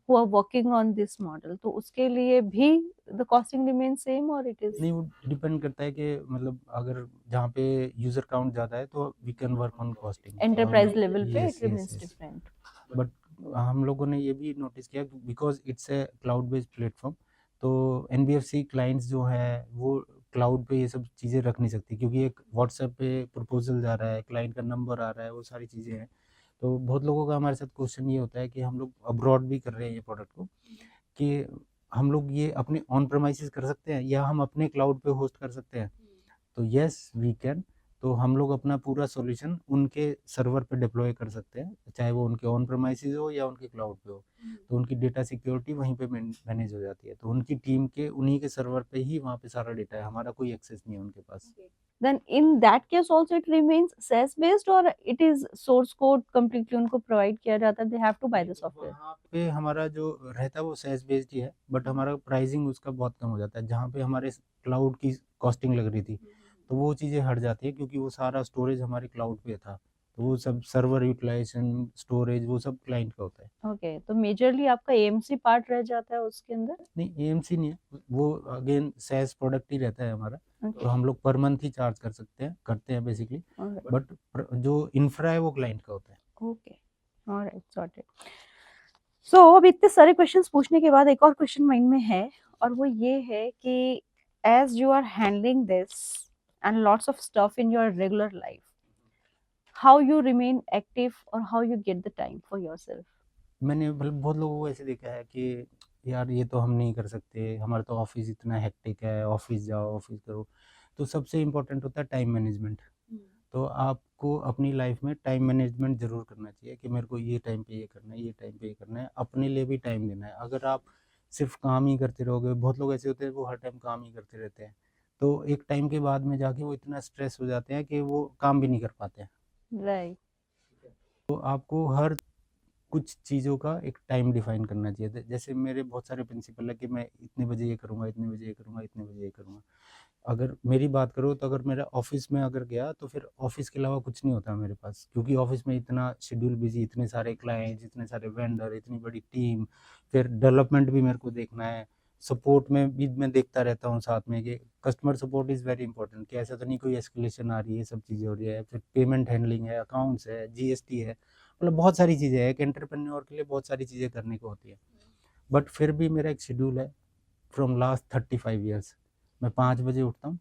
who are working on this model, तो उसके लिए भी the costing remains same or it is नहीं, वो depend करता है कि मतलब अगर जहाँ पे यूज़र काउंट ज़्यादा है तो we can work on costing. enterprise level पे yes it yes remains yes. different? But हम लोगों ने ये भी नोटिस किया because it's a cloud based platform, तो एनबीएफसी क्लाइंट्स जो है वो क्लाउड पे ये सब चीज़ें रख नहीं सकती, क्योंकि एक व्हाट्सएप पे प्रपोजल जा रहा है, क्लाइंट का नंबर आ रहा है, वो सारी चीज़ें हैं। तो बहुत लोगों का हमारे साथ क्वेश्चन ये होता है कि हम लोग अब्रॉड भी कर रहे हैं ये प्रोडक्ट को, कि हम लोग ये अपने ऑन प्रेमाइसेस कर सकते हैं या हम अपने क्लाउड पे होस्ट कर सकते हैं। तो यस वी कैन। तो हम लोग अपना पूरा सॉल्यूशन उनके सर्वर पे डिप्लॉय कर सकते हैं, चाहे वो उनके ऑन प्रेमाइसेस हो या उनके क्लाउड पे हो। तो उनकी डेटा सिक्योरिटी वहीं पे मैनेज हो जाती है, तो उनकी टीम के उन्हीं के सर्वर पे ही वहाँ पे सारा डेटा है, हमारा कोई एक्सेस नहीं है उनके पास। Then in that case also it remains SaaS based or it is source code completely उनको provide किया जाता है, they have to buy the software? वहाँ पे हमारा जो रहता है वो सेस बेस्ड ही है, बट हमारा प्राइसिंग उसका बहुत कम हो जाता है। जहाँ पे हमारे क्लाउड की कॉस्टिंग लग रही थी, तो वो चीज़ें हट जाती है, क्योंकि वो सारा स्टोरेज हमारे क्लाउड पे था, तो वो सब सर्वर यूटिलाइजेशन, स्टोरेज, वो सब क्लाइंट का होता है। ओके, तो मेजरली आपका एएमसी पार्ट रह जाता है उसके अंदर? नहीं, एएमसी नहीं है, वो अगेन सेस प्रोडक्ट ही रहता है हमारा। ओके, तो हम लोग पर मंथ ही चार्ज करते हैं बेसिकली, ऑलराइट, बट जो इंफ्रा है वो क्लाइंट का होता है। Okay, alright, sorted. सो अब इतने सारे क्वेश्चंस पूछने के बाद एक और क्वेश्चन माइंड में है, और वो ये है कि as you are handling this and lots of stuff in your regular life, how you remain active और how you get the time for yourself? मैंने मतलब बहुत लोगों को ऐसे देखा है कि यार ये तो हम नहीं कर सकते, हमारा तो ऑफिस इतना हेक्टिक है, ऑफिस जाओ, ऑफिस करो। तो सबसे इम्पोर्टेंट होता है टाइम मैनेजमेंट। तो आपको अपनी लाइफ में टाइम मैनेजमेंट ज़रूर करना चाहिए कि मेरे को ये टाइम पे ये करना है, ये टाइम पे ये करना है, अपने लिए भी टाइम देना है। अगर आप सिर्फ काम ही करते रहोगे। बहुत लोग ऐसे होते हैं वो हर टाइम काम ही करते रहते हैं, तो एक टाइम के बाद में जाके वो इतना स्ट्रेस हो जाते हैं कि वो काम भी नहीं कर पाते हैं। राइट। तो आपको हर कुछ चीज़ों का एक टाइम डिफाइन करना चाहिए। जैसे मेरे बहुत सारे प्रिंसिपल है कि मैं इतने बजे ये करूँगा, इतने बजे ये करूँगा, इतने बजे ये करूँगा। अगर मेरी बात करो तो अगर मेरा ऑफिस में अगर गया तो फिर ऑफिस के अलावा कुछ नहीं होता मेरे पास, क्योंकि ऑफिस में इतना शेड्यूल बिजी, इतने सारे क्लाइंट्स, इतने सारे वेंडर, इतनी बड़ी टीम, फिर डेवलपमेंट भी मेरे को देखना है, सपोर्ट में भी मैं देखता रहता हूँ साथ में कि customer support is very important, कि ऐसा तो नहीं कोई एस्केलेशन आ रही है, सब चीज़ें हो रही है, फिर पेमेंट हैंडलिंग है, अकाउंट्स है, जीएसटी है, मतलब बहुत सारी चीज़ें हैं। एक एंटरप्रेन्योर के लिए बहुत सारी चीज़ें करने को होती है। बट फिर भी मेरा एक शेड्यूल है फ्रॉम लास्ट 35 ईयर्स। मैं 5 बजे उठता हूँ,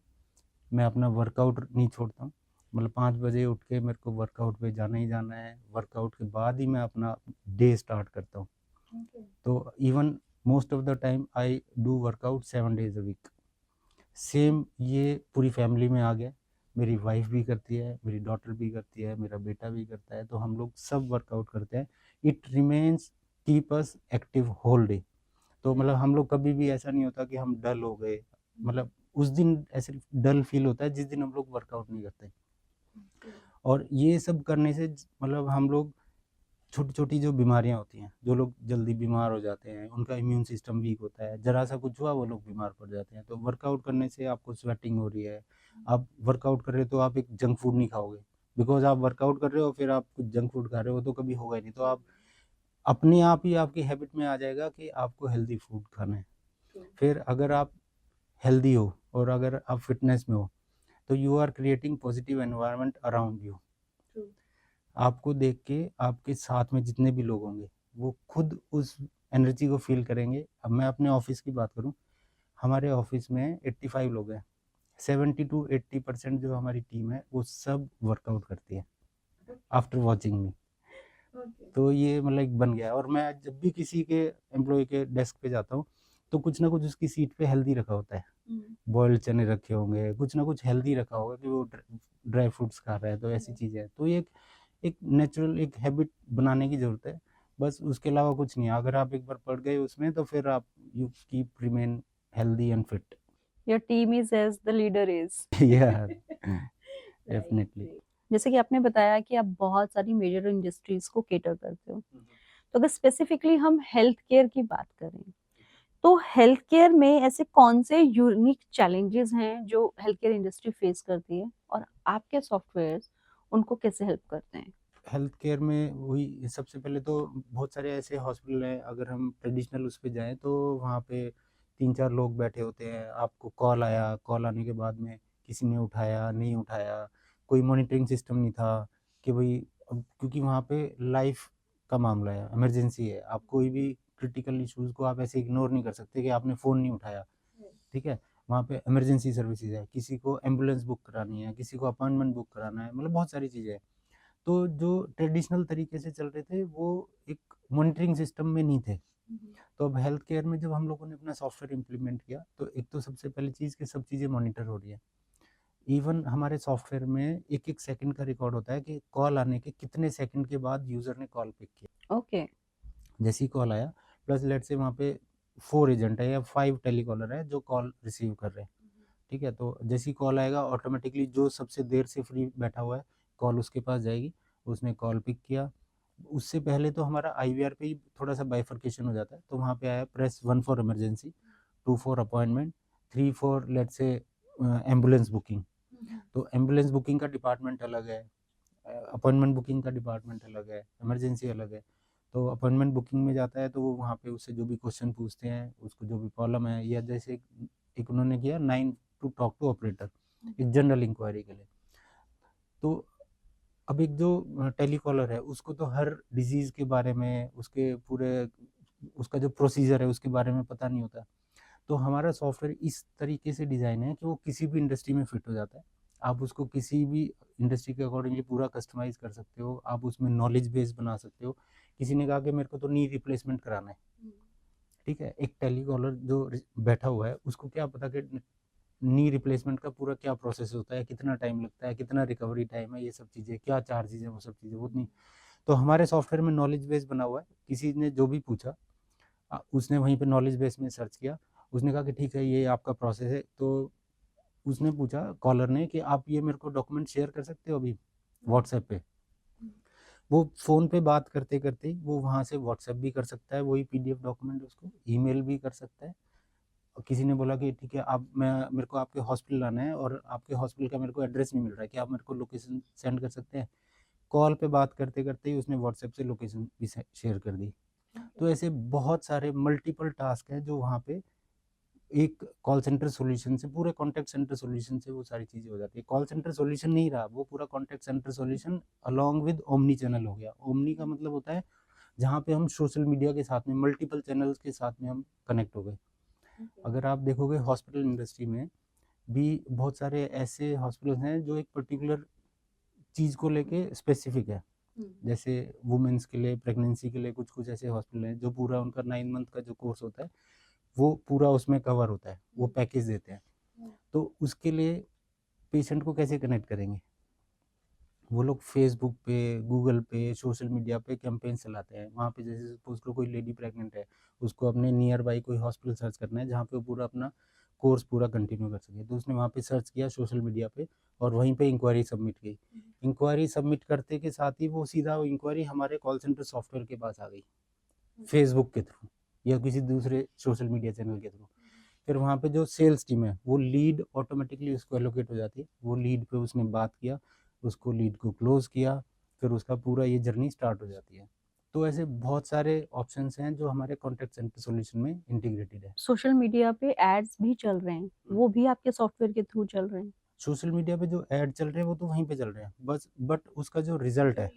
मैं अपना वर्कआउट नहीं छोड़ता हूँ, मतलब 5 बजे उठ के मेरे को वर्कआउट पे जाना ही जाना है। वर्कआउट के बाद ही मैं अपना डे स्टार्ट करता हूँ। तो even most of the time I do workout 7 days a week. Same ये पूरी फैमिली में आ गया, मेरी वाइफ भी करती है, मेरी डॉटर भी करती है, मेरा बेटा भी करता है, तो हम लोग सब वर्कआउट करते हैं। It remains keep us active whole day. तो मतलब हम लोग कभी भी ऐसा नहीं होता कि हम डल हो गए, मतलब उस दिन ऐसे डल फील होता है जिस दिन हम लोग वर्कआउट नहीं करते। और ये सब करने से मतलब हम लोग छोटी छोटी जो बीमारियां होती हैं, जो लोग जल्दी बीमार हो जाते हैं, उनका इम्यून सिस्टम वीक होता है, जरा सा कुछ हुआ वो लोग बीमार पड़ जाते हैं। तो वर्कआउट करने से आपको स्वेटिंग हो रही है, आप वर्कआउट कर रहे हो तो आप एक जंक फूड नहीं खाओगे, बिकॉज आप वर्कआउट कर रहे हो फिर आप कुछ जंक फूड खा रहे हो तो कभी होगा ही नहीं। तो आप अपने आप ही आपकी हैबिट में आ जाएगा कि आपको हेल्दी फूड खाना है। फिर अगर आप हेल्दी हो और अगर आप फिटनेस में हो तो you are creating positive environment around you. आपको देख के आपके साथ में जितने भी लोग होंगे वो खुद उस एनर्जी को फील करेंगे। अब मैं अपने ऑफिस की बात करूं, हमारे ऑफिस में 85 लोग हैं, 70 to 80% जो हमारी टीम है वो सब वर्कआउट करती है आफ्टर वॉचिंग मी। तो ये मतलब एक बन गया है। और मैं जब भी किसी के एम्प्लॉय के डेस्क पे जाता हूँ तो कुछ ना कुछ उसकी सीट पे हेल्दी रखा होता है, बॉइल्ड चने रखे होंगे, कुछ ना कुछ हेल्दी रखा होगा कि वो ड्राई फ्रूट्स खा रहा है, तो ऐसी चीज़ें हैं। तो ये एक नेचुरल एक हैबिट बनाने की ज़रूरत है, बस उसके अलावा कुछ नहीं है। अगर आप एक बार पड़ गए उसमें तो फिर आप you keep remain healthy and fit. Your team is as the leader is. या डेफिनेटली। जैसे कि आपने बताया कि आप बहुत सारी मेजर इंडस्ट्रीज को केटर करते हो, तो अगर स्पेसिफिकली हम हेल्थ केयर की बात करें तो हेल्थ केयर में ऐसे कौन से यूनिक चैलेंजेस हैं जो हेल्थ केयर इंडस्ट्री फेस करती है और आपके सॉफ्टवेयर्स उनको कैसे हेल्प करते हैं? हेल्थ केयर में वही सबसे पहले तो बहुत सारे ऐसे हॉस्पिटल हैं, अगर हम ट्रेडिशनल उस पे जाएँ तो वहाँ पे 3-4 लोग बैठे होते हैं, आपको कॉल आया, कॉल आने के बाद में किसी ने उठाया, नहीं उठाया, कोई मॉनिटरिंग सिस्टम नहीं था कि भई अब क्योंकि वहाँ पे लाइफ़ का मामला है, इमरजेंसी है, आप कोई भी क्रिटिकल इश्यूज़ को आप ऐसे इग्नोर नहीं कर सकते कि आपने फ़ोन नहीं उठाया, ठीक है? वहाँ पे इमरजेंसी सर्विसेज़ है, किसी को एम्बुलेंस बुक करानी है, किसी को अपॉइंटमेंट बुक कराना है, मतलब बहुत सारी चीज़ें हैं। तो जो ट्रेडिशनल तरीके से चल रहे थे वो एक मॉनिटरिंग सिस्टम में नहीं थे। तो अब हेल्थ केयर में जब हम लोगों ने अपना सॉफ्टवेयर इम्प्लीमेंट किया तो एक तो सबसे पहली चीज़ कि सब चीज़ें मॉनिटर हो रही है। इवन हमारे सॉफ्टवेयर में एक एक सेकंड का रिकॉर्ड होता है कि कॉल आने के कितने सेकंड के बाद यूज़र ने कॉल पिक किया। ओके। जैसे ही कॉल आया, प्लस लेट से वहाँ पे 4 एजेंट है या 5 टेलीकॉलर है जो कॉल रिसीव कर रहे हैं, ठीक है? तो जैसे ही कॉल आएगा ऑटोमेटिकली जो सबसे देर से फ्री बैठा हुआ है कॉल उसके पास जाएगी, उसने कॉल पिक किया। उससे पहले तो हमारा आईवीआर पे ही थोड़ा-सा बाइफरकेशन हो जाता है, तो वहाँ पे आया press 1 for emergency, 2 for appointment, 3 for let's say ambulance booking. तो एम्बुलेंस बुकिंग का डिपार्टमेंट अलग है, अपॉइंटमेंट बुकिंग का डिपार्टमेंट अलग है, इमरजेंसी अलग है। तो अपॉइंटमेंट बुकिंग में जाता है तो वो वहाँ पे उससे जो भी क्वेश्चन पूछते हैं, उसको जो भी प्रॉब्लम है, या जैसे एक उन्होंने किया 9 टू टॉक टू ऑपरेटर, एक जनरल इंक्वायरी के लिए। तो अब एक जो टेलीकॉलर है उसको तो हर डिजीज़ के बारे में, उसके पूरे उसका जो प्रोसीजर है उसके बारे में पता नहीं होता। तो हमारा सॉफ्टवेयर इस तरीके से डिज़ाइन है कि वो किसी भी इंडस्ट्री में फिट हो जाता है। आप उसको किसी भी इंडस्ट्री के अकॉर्डिंगली पूरा कस्टमाइज़ कर सकते हो, आप उसमें नॉलेज बेस बना सकते हो। किसी ने कहा कि मेरे को तो नी रिप्लेसमेंट कराना है, ठीक है? एक टेलीकॉलर जो बैठा हुआ है उसको क्या पता कि नी रिप्लेसमेंट का पूरा क्या प्रोसेस होता है, कितना टाइम लगता है, कितना रिकवरी टाइम है, ये सब चीज़ें, क्या चार्जेज़ हैं, वो सब चीज़ें वो नहीं। तो हमारे सॉफ्टवेयर में नॉलेज बेस बना हुआ है, किसी ने जो भी पूछा उसने वहीं पे नॉलेज बेस में सर्च किया। उसने कहा कि ठीक है, ये आपका प्रोसेस है। तो उसने पूछा कॉलर ने कि आप ये मेरे को डॉक्यूमेंट शेयर कर सकते हो अभी व्हाट्सएप पे। वो फ़ोन पे बात करते करते ही वो वहाँ से व्हाट्सएप भी कर सकता है, वही पीडीएफ डॉक्यूमेंट उसको ईमेल भी कर सकता है। और किसी ने बोला कि ठीक है, आप मैं मेरे को आपके हॉस्पिटल आना है और आपके हॉस्पिटल का मेरे को एड्रेस नहीं मिल रहा है, क्या आप मेरे को लोकेशन सेंड कर सकते हैं? कॉल पे बात करते करते ही उसने व्हाट्सएप से लोकेशन भी शेयर कर दी। तो ऐसे बहुत सारे मल्टीपल टास्क हैं जो वहाँ पे एक कॉल सेंटर सॉल्यूशन से, पूरे कॉन्टैक्ट सेंटर सॉल्यूशन से वो सारी चीज़ें हो जाती है। कॉल सेंटर सॉल्यूशन नहीं रहा, वो पूरा contact centre solution along with omni channel हो गया। ओमनी का मतलब होता है जहाँ पे हम सोशल मीडिया के साथ में मल्टीपल चैनल्स के साथ में हम कनेक्ट हो गए। अगर आप देखोगे हॉस्पिटल इंडस्ट्री में भी बहुत सारे ऐसे हॉस्पिटल्स हैं जो एक पर्टिकुलर चीज़ को लेके स्पेसिफिक है। जैसे वुमेन्स के लिए, प्रेगनेंसी के लिए कुछ कुछ ऐसे हॉस्पिटल हैं जो पूरा उनका 9 मंथ का जो कोर्स होता है वो पूरा उसमें कवर होता है, वो पैकेज देते हैं। तो उसके लिए पेशेंट को कैसे कनेक्ट करेंगे? वो लोग फेसबुक पे, गूगल पे, सोशल मीडिया पे कैंपेन चलाते हैं। वहाँ पे जैसे सपोज करो कोई लेडी प्रेग्नेंट है, उसको अपने नियर बाई कोई हॉस्पिटल सर्च करना है जहाँ पे वो पूरा अपना कोर्स पूरा कंटिन्यू कर सके। तो उसने वहाँ पे सर्च किया सोशल मीडिया पे और वहीं पे इंक्वायरी सबमिट की। इंक्वायरी सबमिट करते के साथ ही वो सीधा इंक्वायरी हमारे कॉल सेंटर सॉफ्टवेयर के पास आ गई, फेसबुक के थ्रू या किसी दूसरे सोशल मीडिया चैनल के थ्रू। फिर वहाँ पे जो सेल्स टीम है वो लीड ऑटोमेटिकली उसको एलोकेट हो जाती है। वो लीड पे उसने बात किया, उसको लीड को क्लोज किया, फिर उसका पूरा ये जर्नी स्टार्ट हो जाती है। तो ऐसे बहुत सारे ऑप्शंस हैं जो हमारे कॉन्टैक्ट सेंटर सॉल्यूशन में इंटीग्रेटेड है। सोशल मीडिया पे एड्स भी चल रहे हैं, वो भी आपके सॉफ्टवेयर के थ्रू चल रहे हैं? सोशल मीडिया पे जो ऐड चल रहे हैं वो तो वहीं पे चल रहे हैं बस, बट उसका जो रिजल्ट है,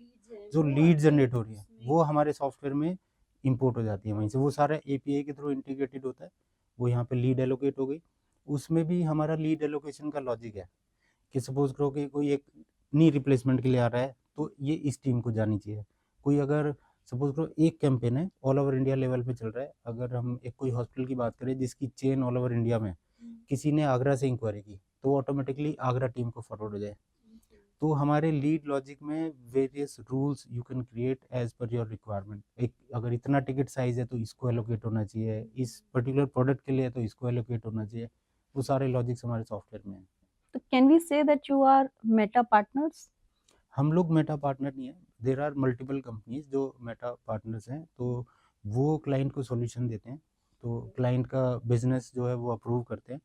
जो लीड जनरेट हो रही है वो हमारे सॉफ्टवेयर में इंपोर्ट हो जाती है वहीं से। वो सारा एपीआई के थ्रू इंटीग्रेटेड होता है। वो यहाँ पे लीड एलोकेट हो गई। उसमें भी हमारा लीड एलोकेशन का लॉजिक है कि सपोज करो कि कोई एक नी रिप्लेसमेंट के लिए आ रहा है तो ये इस टीम को जानी चाहिए। कोई अगर सपोज करो एक कैंपेन है ऑल ओवर इंडिया लेवल पे चल रहा है, अगर हम एक कोई हॉस्पिटल की बात करें जिसकी चेन ऑल ओवर इंडिया में, किसी ने आगरा से इंक्वायरी की तो ऑटोमेटिकली आगरा टीम को फॉरवर्ड हो जाए। तो हमारे लीड लॉजिक में various rules you can create as per your requirement. एक अगर इतना टिकट साइज है तो इसको एलोकेट होना चाहिए, इस पर्टिकुलर प्रोडक्ट के लिए तो इसको एलोकेट होना चाहिए। वो सारे लॉजिक्स हमारे सॉफ्टवेयर में हैं। तो can we say that you are Meta partners? हम लोग मेटा पार्टनर नहीं है, देर आर मल्टीपल कंपनीज जो मेटा पार्टनर्स हैं। तो वो क्लाइंट को सॉल्यूशन देते हैं, तो क्लाइंट का बिजनेस जो है वो अप्रूव करते हैं,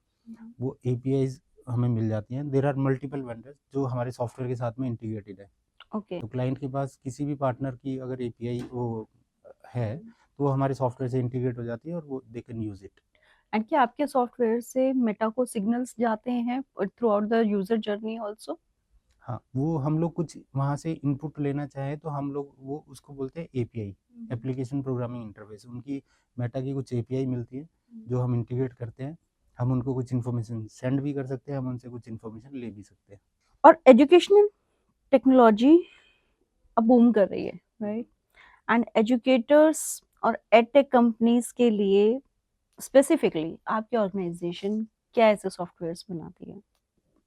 वो एपीआईज हमें मिल जाती हैं। देर आर मल्टीपल वेंडर्स जो हमारे सॉफ्टवेयर के साथ में इंटीग्रेटेड है। ओके। तो क्लाइंट के पास किसी भी पार्टनर की अगर एपीआई वो है तो वो हमारे सॉफ्टवेयर से इंटीग्रेट हो जाती है और वो they can use it. And क्या आपके सॉफ्टवेयर से मेटा को सिग्नल्स जाते हैं through out the user journey also? हाँ, वो हम लोग कुछ वहाँ से इनपुट लेना चाहें तो हम लोग वो उसको बोलते हैं एपीआई, एप्लीकेशन प्रोग्रामिंग इंटरफेस। उनकी मेटा की कुछ एपीआई मिलती है जो हम इंटीग्रेट करते हैं। हम उनको कुछ इन्फॉर्मेशन सेंड भी कर सकते हैं, हम उनसे कुछ इन्फॉर्मेशन ले भी सकते हैं। और एजुकेशनल टेक्नोलॉजी अब बूम कर रही है, राइट? एंड एजुकेटर्स और एडटेक कंपनीज के लिए स्पेसिफिकली आपकी ऑर्गेनाइजेशन क्या ऐसे सॉफ्टवेयर्स बनाती है?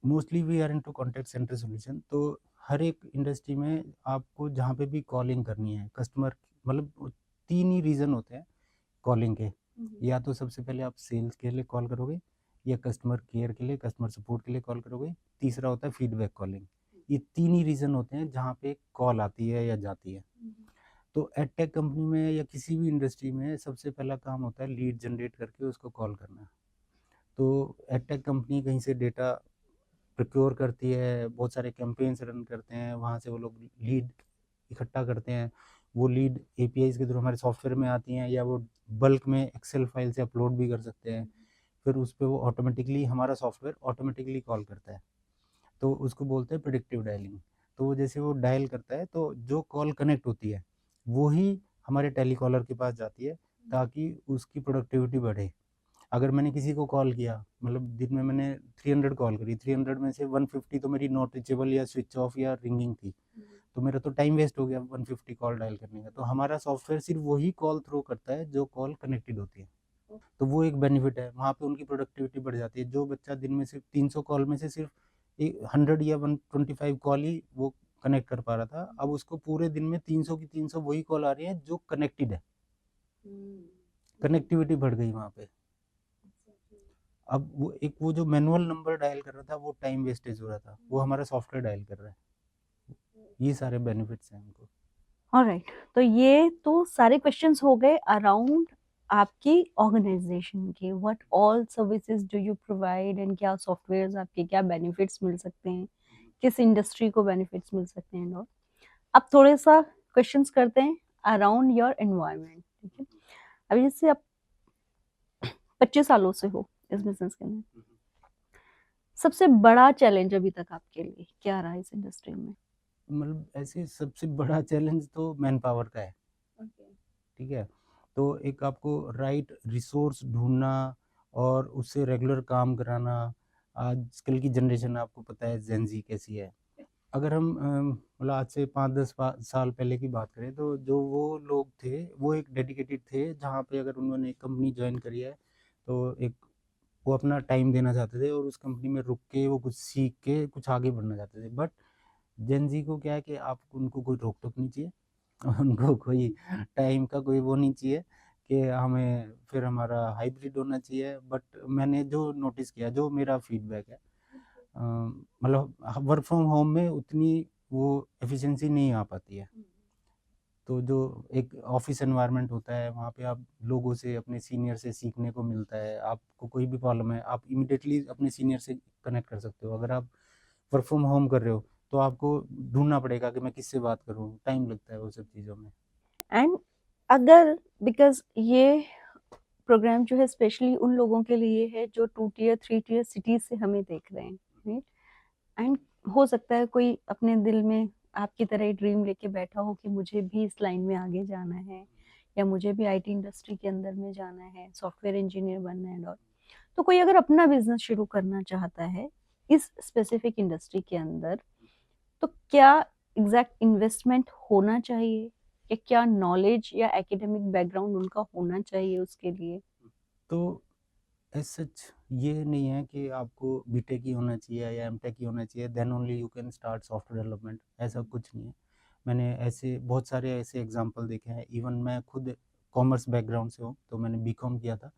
Mostly we are into contact centre solution. तो हर एक इंडस्ट्री में आपको जहाँ पे भी कॉलिंग करनी है कस्टमर, मतलब 3 ही रीज़न होते हैं कॉलिंग के। या तो सबसे पहले आप सेल्स के लिए कॉल करोगे, या कस्टमर केयर के लिए, कस्टमर सपोर्ट के लिए कॉल करोगे, तीसरा होता है फीडबैक कॉलिंग। ये 3 ही रीज़न होते हैं जहाँ पे कॉल आती है या जाती है। तो एडटेक कंपनी में या किसी भी इंडस्ट्री में सबसे पहला काम होता है लीड जनरेट करके उसको कॉल करना। तो एडटेक कंपनी कहीं से डेटा प्रोक्योर करती है, बहुत सारे कैंपेन्स रन करते हैं, वहाँ से वो लोग लीड इकट्ठा करते हैं। वो लीड एपीआईज के थ्रू हमारे सॉफ्टवेयर में आती हैं, या वो बल्क में एक्सेल फाइल से अपलोड भी कर सकते हैं। फिर उस पर वो ऑटोमेटिकली हमारा सॉफ्टवेयर ऑटोमेटिकली कॉल करता है, तो उसको बोलते हैं प्रेडिक्टिव डायलिंग। तो वो जैसे वो डायल करता है तो जो कॉल कनेक्ट होती है वो ही हमारे टेलीकॉलर के पास जाती है ताकि उसकी प्रोडक्टिविटी बढ़े। अगर मैंने किसी को कॉल किया, मतलब दिन में मैंने 300 कॉल करी, 300 में से 150 तो मेरी नॉट रीचेबल या स्विच ऑफ या रिंगिंग थी, तो मेरा तो टाइम वेस्ट हो गया 150 कॉल डायल करने का। तो हमारा सॉफ्टवेयर सिर्फ वही कॉल थ्रो करता है जो कॉल कनेक्टेड होती है। तो वो एक बेनिफिट है, वहाँ पे उनकी प्रोडक्टिविटी बढ़ जाती है। जो बच्चा दिन में सिर्फ 300 कॉल में से सिर्फ 100 या 125 कॉल ही वो कनेक्ट कर पा रहा था, अब उसको पूरे दिन में 300 की 300 वही कॉल आ रही है जो कनेक्टेड है। कनेक्टिविटी बढ़ गई वहाँ पे। अब वो जो मैनुअल नंबर डायल कर रहा था वो टाइम वेस्टेज हो रहा था, वो हमारा सॉफ्टवेयर डायल कर रहा है। ये सारे बेनिफिट्स हैं हमको। ऑलराइट, तो ये तो सारे क्वेश्चंस हो गए अराउंड आपकी ऑर्गेनाइजेशन के, what all services do you provide and क्या सॉफ्टवेयर्स आपके क्या बेनिफिट्स मिल सकते हैं, किस इंडस्ट्री को बेनिफिट्स मिल सकते हैं और अब थोड़े सा क्वेश्चंस करते हैं अराउंड योर एनवायरनमेंट। ठीक है, अभी जैसे आप 25 सालों से हो इस बिजनेस के अंदर, सबसे बड़ा चैलेंज अभी तक आपके लिए क्या रहा इस इंडस्ट्री में? मतलब ऐसे सबसे बड़ा चैलेंज तो मैन पावर का है। ठीक है, तो एक आपको राइट रिसोर्स ढूंढना और उससे रेगुलर काम कराना। आजकल की जनरेशन आपको पता है जेनजी कैसी है। अगर हम मतलब आज से 5-10 साल पहले की बात करें तो जो वो लोग थे वो एक डेडिकेटेड थे, जहाँ पे अगर उन्होंने कंपनी ज्वाइन करी है तो एक वो अपना टाइम देना चाहते थे और उस कंपनी में रुक के वो कुछ सीख के कुछ आगे बढ़ना चाहते थे। बट जेनजी को क्या है कि आप उनको कोई रोक टोक नहीं चाहिए उनको कोई टाइम का कोई वो नहीं चाहिए कि हमें फिर हमारा हाइब्रिड होना चाहिए। बट मैंने जो नोटिस किया, जो मेरा फीडबैक है, मतलब वर्क फ्रॉम होम में उतनी वो एफिशिएंसी नहीं आ पाती है। तो जो एक ऑफिस एनवायरनमेंट होता है वहाँ पे आप लोगों से, अपने सीनियर से सीखने को मिलता है। आपको कोई भी प्रॉब्लम है आप इमिडिएटली अपने सीनियर से कनेक्ट कर सकते हो। अगर आप वर्क फ्रॉम होम कर रहे हो तो आपको ढूंढना पड़ेगा कि मैं किससे बात करूँ, टाइम लगता है वो सब चीज़ों में। एंड अगर बिकॉज ये प्रोग्राम जो है स्पेशली उन लोगों के लिए है जो 2 टियर 3 टियर सिटीज से हमें देख रहे हैं, राइट? एंड हो सकता है कोई अपने दिल में आपकी तरह ही ड्रीम लेके बैठा हो कि मुझे भी इस लाइन में आगे जाना है या मुझे भी आईटी इंडस्ट्री के अंदर में जाना है, सॉफ्टवेयर इंजीनियर बनना है और तो कोई अगर अपना बिजनेस शुरू करना चाहता है इस स्पेसिफिक इंडस्ट्री के अंदर, तो क्या एग्जैक्ट इन्वेस्टमेंट होना चाहिए या क्या नॉलेज या एकेडमिक बैकग्राउंड उनका होना चाहिए उसके लिए? तो एज सच ये नहीं है कि आपको बीटेक ही होना चाहिए या एमटेक ही होना चाहिए then only you can start software development, ऐसा कुछ नहीं है। मैंने ऐसे बहुत सारे ऐसे एग्जांपल देखे हैं। इवन मैं खुद कॉमर्स बैकग्राउंड से हूँ तो मैंने बीकॉम किया था,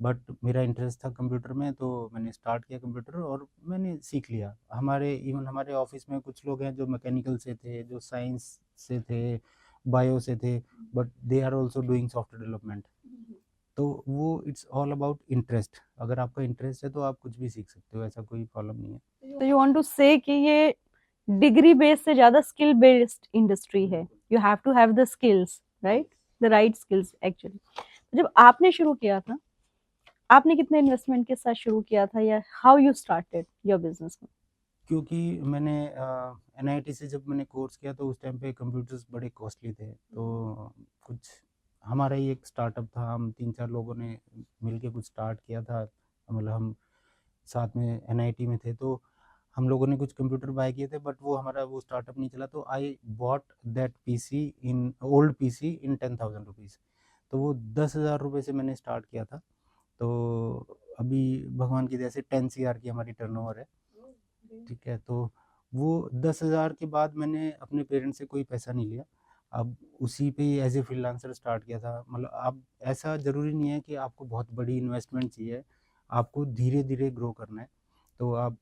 बट मेरा इंटरेस्ट था कंप्यूटर में तो मैंने स्टार्ट किया कंप्यूटर और मैंने सीख लिया। हमारे ऑफिस में कुछ लोग हैं जो मैकेनिकल से थे, जो साइंस से थे, बायो से थे, but they are also doing software development. तो वो इट्स ऑल अबाउट इंटरेस्ट। अगर आपका इंटरेस्ट है तो आप कुछ भी सीख सकते हो, ऐसा कोई प्रॉब्लम नहीं है। तो यू वांट टू से कि ये डिग्री बेस्ड से ज्यादा स्किल बेस्ड इंडस्ट्री है, you have to have the skills, right? The right skills actually. जब आपने शुरू किया था, आपने कितने इन्वेस्टमेंट के साथ शुरू किया था या how you started your business? क्योंकि मैंने एनआईटी से जब मैंने कोर्स किया तो उस टाइम पे कंप्यूटर्स बड़े कॉस्टली थे, तो कुछ हमारा ही एक स्टार्टअप था। हम 3-4 लोगों ने मिलके कुछ स्टार्ट किया था। मतलब हम साथ में एनआईटी में थे तो हम लोगों ने कुछ कंप्यूटर बाय किए थे, बट वो हमारा वो स्टार्टअप नहीं चला। तो I bought that PC in old PC in 10,000 rupees. तो वो 10,000 रुपये से मैंने स्टार्ट किया था। तो अभी भगवान की दया से 10 CR की हमारी टर्नओवर है। ठीक है, तो वो 10,000 के बाद मैंने अपने पेरेंट्स से कोई पैसा नहीं लिया। अब उसी पे ही एज ए फ्रीलांसर स्टार्ट किया था। मतलब अब ऐसा ज़रूरी नहीं है कि आपको बहुत बड़ी इन्वेस्टमेंट चाहिए, आपको धीरे धीरे ग्रो करना है। तो आप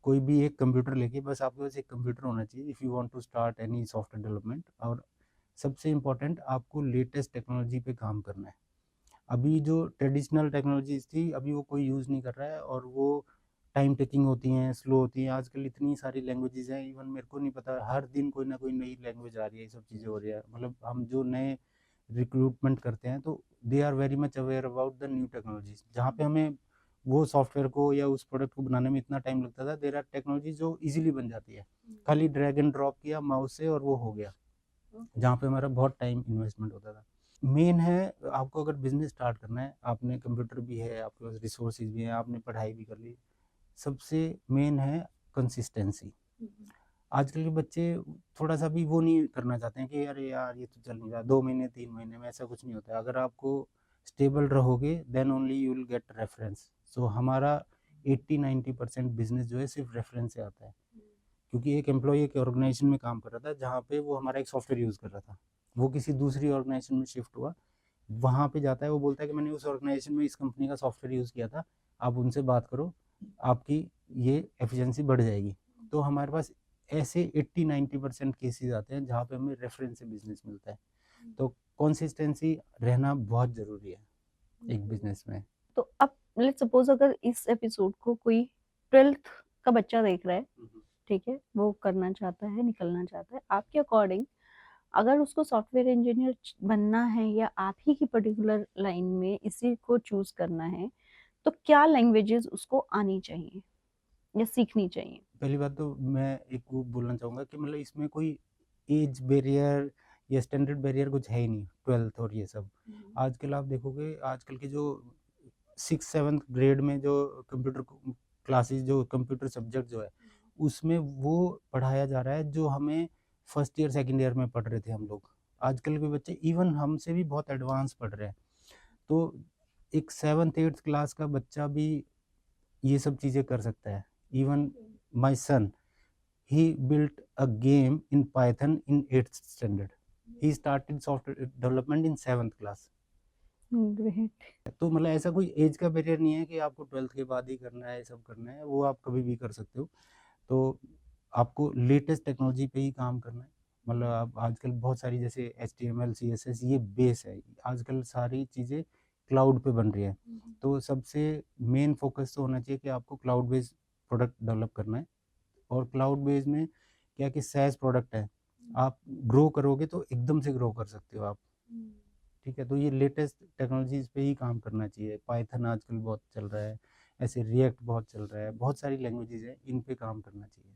कोई भी एक कंप्यूटर लेके, बस आपके पास एक कंप्यूटर होना चाहिए if you want to start any software development. और सबसे इम्पोर्टेंट, आपको लेटेस्ट टेक्नोलॉजी पे काम करना है। अभी जो ट्रेडिशनल टेक्नोलॉजीज थी अभी वो कोई यूज़ नहीं कर रहा है और वो टाइम टेकिंग होती हैं, स्लो होती हैं। आजकल इतनी सारी लैंग्वेजेस हैं, इवन मेरे को नहीं पता, हर दिन कोई ना कोई नई लैंग्वेज आ रही है, ये सब चीज़ें हो रही है। मतलब हम जो नए रिक्रूटमेंट करते हैं तो they are very much aware about the new technologies. जहाँ पे हमें वो सॉफ्टवेयर को या उस प्रोडक्ट को बनाने में इतना टाइम लगता था, देर आर टेक्नोलॉजी जो इजीली बन जाती है, खाली ड्रैग एंड ड्रॉप किया माउस से और वो हो गया, जहाँ पे हमारा बहुत टाइम इन्वेस्टमेंट होता था। मेन है, आपको अगर बिजनेस स्टार्ट करना है, आपने कंप्यूटर भी है, आपके पास रिसोर्सेज भी हैं, आपने पढ़ाई भी कर ली, सबसे मेन है कंसिस्टेंसी। आजकल के बच्चे थोड़ा सा भी वो नहीं करना चाहते हैं कि अरे यार ये तो चल नहीं रहा, 2 महीने 3 महीने में, ऐसा कुछ नहीं होता है। अगर आपको स्टेबल रहोगे then only you will get reference. So हमारा 80-90% बिजनेस जो है सिर्फ रेफरेंस से आता है। क्योंकि एक एम्प्लॉय एक ऑर्गेनाइजेशन में काम कर रहा था जहाँ पे वो हमारा एक सॉफ्टवेयर यूज़ कर रहा था, वो किसी दूसरी ऑर्गेनाइजेशन में शिफ्ट हुआ, वहाँ पे जाता है, वो बोलता है कि मैंने उस ऑर्गेनाइजेशन में इस कंपनी का सॉफ्टवेयर यूज़ किया था, आप उनसे बात करो, आपकी ये एफिशिएंसी बढ़ जाएगी। तो हमारे पास ऐसे 80-90% केसेस आते हैं जहाँ पे हमें रेफरेंस से बिजनेस मिलता है। तो कंसिस्टेंसी रहना बहुत ज़रूरी है एक बिजनेस में। तो अब लेट्स सपोज अगर इस एपिसोड को कोई 12th का बच्चा देख रहा है, ठीक है, वो करना चाहता है, निकलना चाहता है, आपके अकॉर्डिंग अगर उसको सॉफ्टवेयर इंजीनियर बनना है या आप ही की पर्टिकुलर लाइन में इसी को चूज करना है, तो क्या लैंग्वेजेस उसको आनी चाहिए या सीखनी चाहिए? पहली बात तो मैं एक वो बोलना चाहूँगा कि मतलब इसमें कोई एज बैरियर या स्टैंडर्ड बैरियर कुछ है ही नहीं, 12th और ये सब। आजकल आप देखोगे, आजकल के जो 6-7 ग्रेड में जो कंप्यूटर क्लासेस, जो कंप्यूटर सब्जेक्ट जो है, उसमें वो पढ़ाया जा रहा है जो हमें फर्स्ट ईयर सेकंड ईयर में पढ़ रहे थे हम लोग। आजकल के बच्चे इवन हमसे भी बहुत एडवांस पढ़ रहे हैं। तो एक 7th 8th क्लास का बच्चा भी ये सब चीज़ें कर सकता है। Even my son, he built a game in Python in 8th standard. He started software development in 7th class. Great. तो मतलब ऐसा कोई एज का बैरियर नहीं है कि आपको 12th के बाद ही करना है, ये सब करना है, वो आप कभी भी कर सकते हो। तो आपको लेटेस्ट टेक्नोलॉजी पे ही काम करना है। मतलब आप आजकल बहुत सारी जैसे HTML CSS ये बेस है, आजकल सारी चीज़ें क्लाउड पे बन रही है। तो सबसे मेन फोकस तो होना चाहिए कि आपको क्लाउड बेस्ड प्रोडक्ट डेवलप करना है। और क्लाउड बेस में क्या कि सैस प्रोडक्ट है, आप ग्रो करोगे तो एकदम से ग्रो कर सकते हो आप। ठीक है, तो ये लेटेस्ट टेक्नोलॉजीज पे ही काम करना चाहिए। पाइथन आजकल बहुत चल रहा है, ऐसे रिएक्ट बहुत चल रहा है, बहुत सारी लैंग्वेजेज है, इन पे काम करना चाहिए।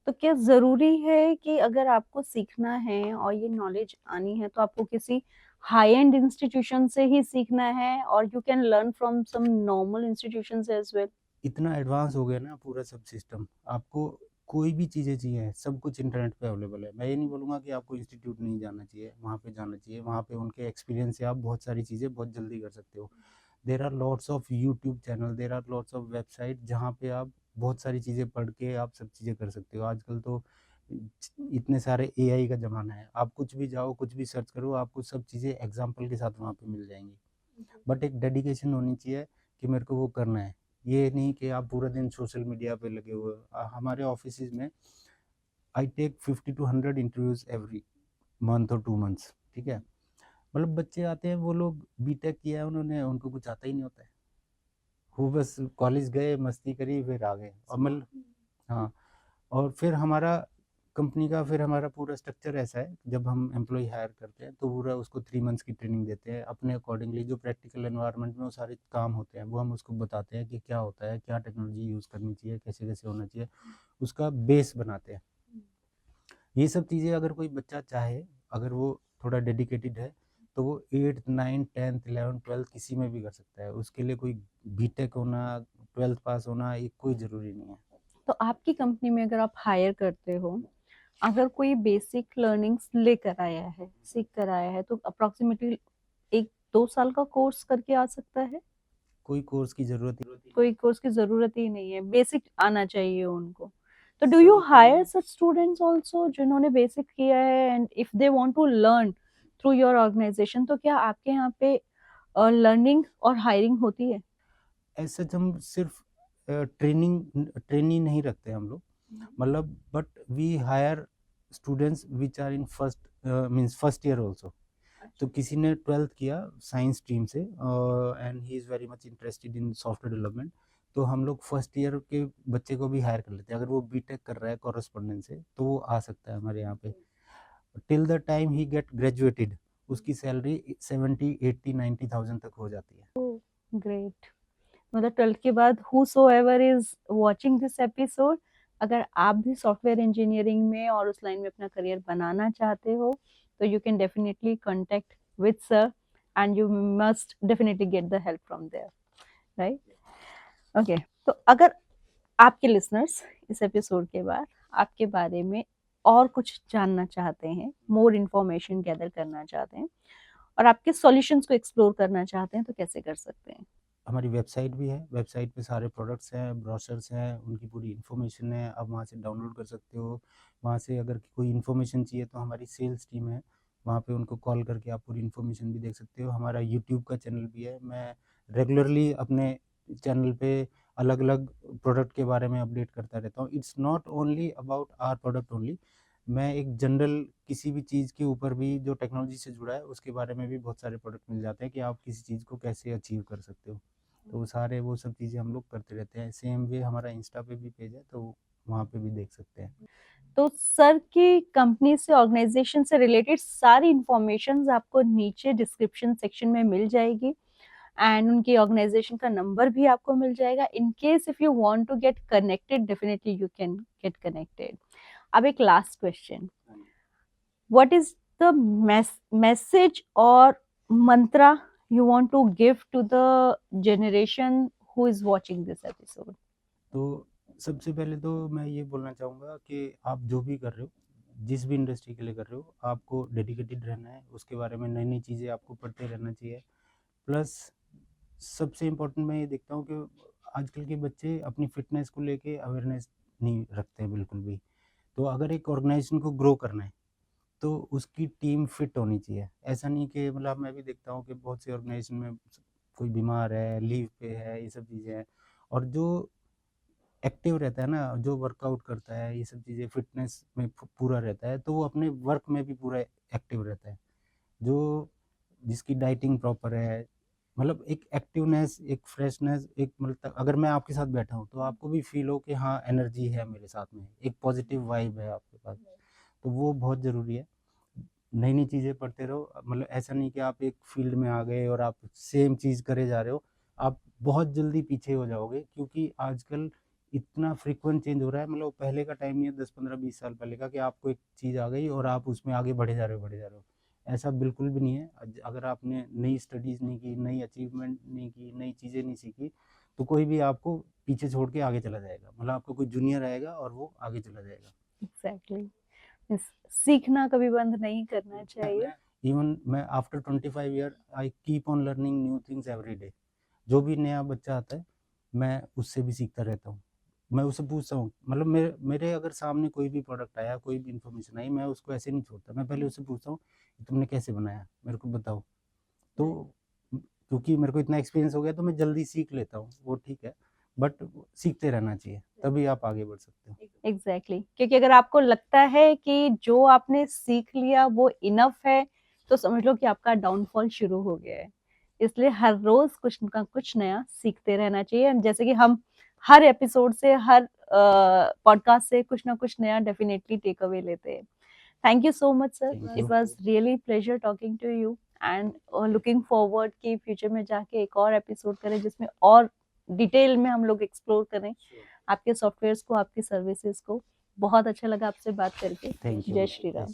तो क्या जरूरी है कि अगर आपको सीखना है और ये नॉलेज आनी है तो आपको किसी हाई एंड इंस्टीट्यूशन से ही सीखना है, और you can learn from some normal institutions as well? इतना एडवांस हो गया ना पूरा सब सिस्टम, आपको कोई भी चीज़ें चाहिए सब कुछ इंटरनेट पे अवेलेबल है। मैं ये नहीं बोलूँगा कि आपको इंस्टीट्यूट नहीं जाना चाहिए, वहाँ पे जाना चाहिए। वहाँ पे उनके एक्सपीरियंस से आप बहुत सारी चीज़ें बहुत जल्दी कर सकते हो। There are lots of YouTube channel, there are lots of website जहाँ पे आप बहुत सारी चीज़ें पढ़ के आप सब चीज़ें कर सकते हो। आजकल तो इतने सारे AI का ज़माना है, आप कुछ भी जाओ, कुछ भी सर्च करो, आपको सब चीज़ें एग्जाम्पल के साथ वहाँ पे मिल जाएंगी। बट एक डेडिकेशन होनी चाहिए कि मेरे को वो करना है। ये नहीं कि आप पूरा दिन सोशल मीडिया पे लगे हुए हो। हमारे ऑफिस में I take 50 to 100 interviews every month और 2 मंथ्स। ठीक है, मतलब बच्चे आते हैं, वो लोग बीटेक किया है उन्होंने, उनको कुछ आता ही नहीं होता है, वो बस कॉलेज गए, मस्ती करी, फिर आ गए। और मतलब हाँ, और फिर हमारा कंपनी का फिर हमारा पूरा स्ट्रक्चर ऐसा है, जब हम एम्प्लॉय हायर करते हैं तो पूरा उसको 3 मंथ्स की ट्रेनिंग देते हैं अपने अकॉर्डिंगली। जो प्रैक्टिकल एनवायरनमेंट में वो सारे काम होते हैं वो हम उसको बताते हैं कि क्या होता है, क्या टेक्नोलॉजी यूज़ करनी चाहिए, कैसे कैसे होना चाहिए, उसका बेस बनाते हैं। ये सब चीज़ें अगर कोई बच्चा चाहे, अगर वो थोड़ा डेडिकेटेड है, तो वो 8th 9th 10th 11th 12th किसी में भी कर सकता है। उसके लिए कोई बीटेक होना, 12th पास होना, ये कोई ज़रूरी नहीं है। तो आपकी कंपनी में अगर आप हायर करते हो, अगर कोई बेसिक लर्निंग्स लेकर आया है, सीख कर आया है, तो अप्रोक्सीमेटली 1-2 साल का कोर्स करके आ सकता है? कोई कोर्स की ज़रूरत कोई कोर्स की जरूरत ही नहीं है, बेसिक आना चाहिए उनको। तो do you hire such students also जिन्होंने बेसिक किया है, and if they want to learn through your organisation, तो क्या आपके यहाँ पे लर्निंग और हायरिंग होती है? ऐसे हम सिर्फ ट्रेनिंग नहीं रखते हम लोग, मतलब but we hire students which are in first means first year also. तो किसी ने 12th किया साइंस स्ट्रीम से and he is very much interested in software development, तो हम लोग फर्स्ट ईयर के बच्चे को भी हायर कर लेते हैं। अगर वो बीटेक कर रहा है कॉरेस्पॉन्डेंस से तो वो आ सकता है हमारे यहाँ पे। Till the time he get graduated उसकी सैलरी 70 80 90 थाउजेंड तक हो जाती है। ग्रेट। मतलब 12th के बाद whosoever is watching this episode, अगर आप भी सॉफ्टवेयर इंजीनियरिंग में और उस लाइन में अपना करियर बनाना चाहते हो, तो you can definitely contact with sir, and you must definitely get the help from there, right? Okay. तो अगर आपके लिसनर्स इस एपिसोड के बाद आपके बारे में और कुछ जानना चाहते हैं, मोर इन्फॉर्मेशन गैदर करना चाहते हैं, और आपके सॉल्यूशंस को एक्सप्लोर करना चाहते हैं, तो कैसे कर सकते हैं? हमारी वेबसाइट भी है, वेबसाइट पे सारे प्रोडक्ट्स हैं, ब्रोशर्स हैं, उनकी पूरी इन्फॉर्मेशन है, आप वहाँ से डाउनलोड कर सकते हो। वहाँ से अगर कोई इन्फॉर्मेशन चाहिए तो हमारी सेल्स टीम है, वहाँ पे उनको कॉल करके आप पूरी इन्फॉर्मेशन भी देख सकते हो। हमारा यूट्यूब का चैनल भी है, मैं रेगुलरली अपने चैनल पे अलग-अलग प्रोडक्ट के बारे में अपडेट करता रहता हूँ। It's not only about our product only, मैं एक जनरल किसी भी चीज़ के ऊपर भी जो टेक्नोलॉजी से जुड़ा है उसके बारे में भी बहुत सारे प्रोडक्ट मिल जाते हैं कि आप किसी चीज़ को कैसे अचीव कर सकते हो। तो वो सब चीज़ें हम लोग करते रहते हैं। सेम वे हमारा इंस्टा पे भी पेज है, तो वहाँ पे भी देख सकते हैं। तो सर की कंपनी से, ऑर्गेनाइजेशन से रिलेटेड सारी इंफॉर्मेशन आपको नीचे डिस्क्रिप्शन सेक्शन में मिल जाएगी, एंड उनकी ऑर्गेनाइजेशन का नंबर भी आपको मिल जाएगा। In case if you want to get connected, definitely you can get connected. अब एक last question, what is the message और mantra you want to give to the generation who is watching this episode? तो सबसे पहले तो मैं ये बोलना चाहूँगा कि आप जो भी कर रहे हो, जिस भी इंडस्ट्री के लिए कर रहे हो, आपको डेडिकेटेड रहना है, उसके बारे में नई-नई चीज़ें आपको पढ़ते रहना चाहिए। प्लस सबसे इम्पोर्टेंट मैं ये देखता हूँ कि आजकल के बच्चे अपनी फ़िटनेस को लेके अवेयरनेस नहीं रखते हैं बिल्कुल भी। तो अगर एक ऑर्गेनाइज़ेशन को ग्रो करना है, तो उसकी टीम फिट होनी चाहिए। ऐसा नहीं कि मतलब मैं भी देखता हूँ कि बहुत सी ऑर्गेनाइजेशन में कोई बीमार है, लीव पे है, ये सब चीज़ें हैं। और जो एक्टिव रहता है ना, जो वर्कआउट करता है, ये सब चीज़ें फिटनेस में पूरा रहता है, तो वो अपने वर्क में भी पूरा एक्टिव रहता है। जो जिसकी डाइटिंग प्रॉपर है, मतलब एक एक्टिवनेस, एक फ्रेशनेस, एक मतलब अगर मैं आपके साथ बैठा हूँ, तो आपको भी फ़ील हो कि हाँ, एनर्जी है मेरे साथ में, एक पॉजिटिव वाइब है आपके पास। तो वो बहुत ज़रूरी है। नई-नई चीज़ें पढ़ते रहो, मतलब ऐसा नहीं कि आप एक फ़ील्ड में आ गए और आप सेम चीज़ करे जा रहे हो, आप बहुत जल्दी पीछे हो जाओगे, क्योंकि आजकल इतना फ्रीक्वेंट चेंज हो रहा है। मतलब पहले का टाइम नहीं है 10, 15, 20 साल पहले का कि आपको एक चीज़ आ गई और आप उसमें आगे बढ़े जा रहे हो, बढ़े जा रहे हो। ऐसा बिल्कुल भी नहीं है। अगर आपने नई स्टडीज़ नहीं की, नई अचीवमेंट नहीं की, नई चीज़ें नहीं सीखी, तो कोई भी आपको पीछे छोड़ के आगे चला जाएगा। मतलब आपका कोई जूनियर आएगा और वो आगे चला जाएगा। एग्जैक्टली, सीखना कभी बंद नहीं करना चाहिए। मैं after 25 year I keep on learning new things every day. जो भी नया बच्चा आता है, मैं उससे भी सीखता रहता हूँ। मैं उससे पूछता हूँ, मतलब मेरे अगर सामने कोई भी प्रोडक्ट आया, कोई भी इन्फॉर्मेशन आई, मैं उसको ऐसे नहीं छोड़ता। मैं पहले उससे पूछता हूँ, तुमने कैसे बनाया? मेरे को बताओ। तो क्योंकि मेरे को इतना एक्सपीरियंस हो गया, तो मैं जल्दी सीख लेता हूँ, वो ठीक है। बट सीखते रहना चाहिए, तभी आप आगे बढ़ सकते हो। एग्जैक्टली, क्योंकि अगर आपको लगता है कि जो आपने सीख लिया वो इनफ है, तो समझ लो कि आपका डाउनफॉल शुरू हो गया है। इसलिए हर रोज कुछ ना कुछ नया सीखते रहना चाहिए, and जैसे कि हम हर एपिसोड से, हर पॉडकास्ट से कुछ ना कुछ नया डेफिनेटली टेक अवे लेते हैं। Thank you so much sir, Thank it you. Was really pleasure talking to you, and looking forward कि फ्यूचर में जाके एक और एपिसोड करें जिसमें और डिटेल में हम लोग एक्सप्लोर करें आपके सॉफ्टवेयर्स को, आपकी सर्विसेज को। बहुत अच्छा लगा आपसे बात करके। Thank you. जय श्री राम।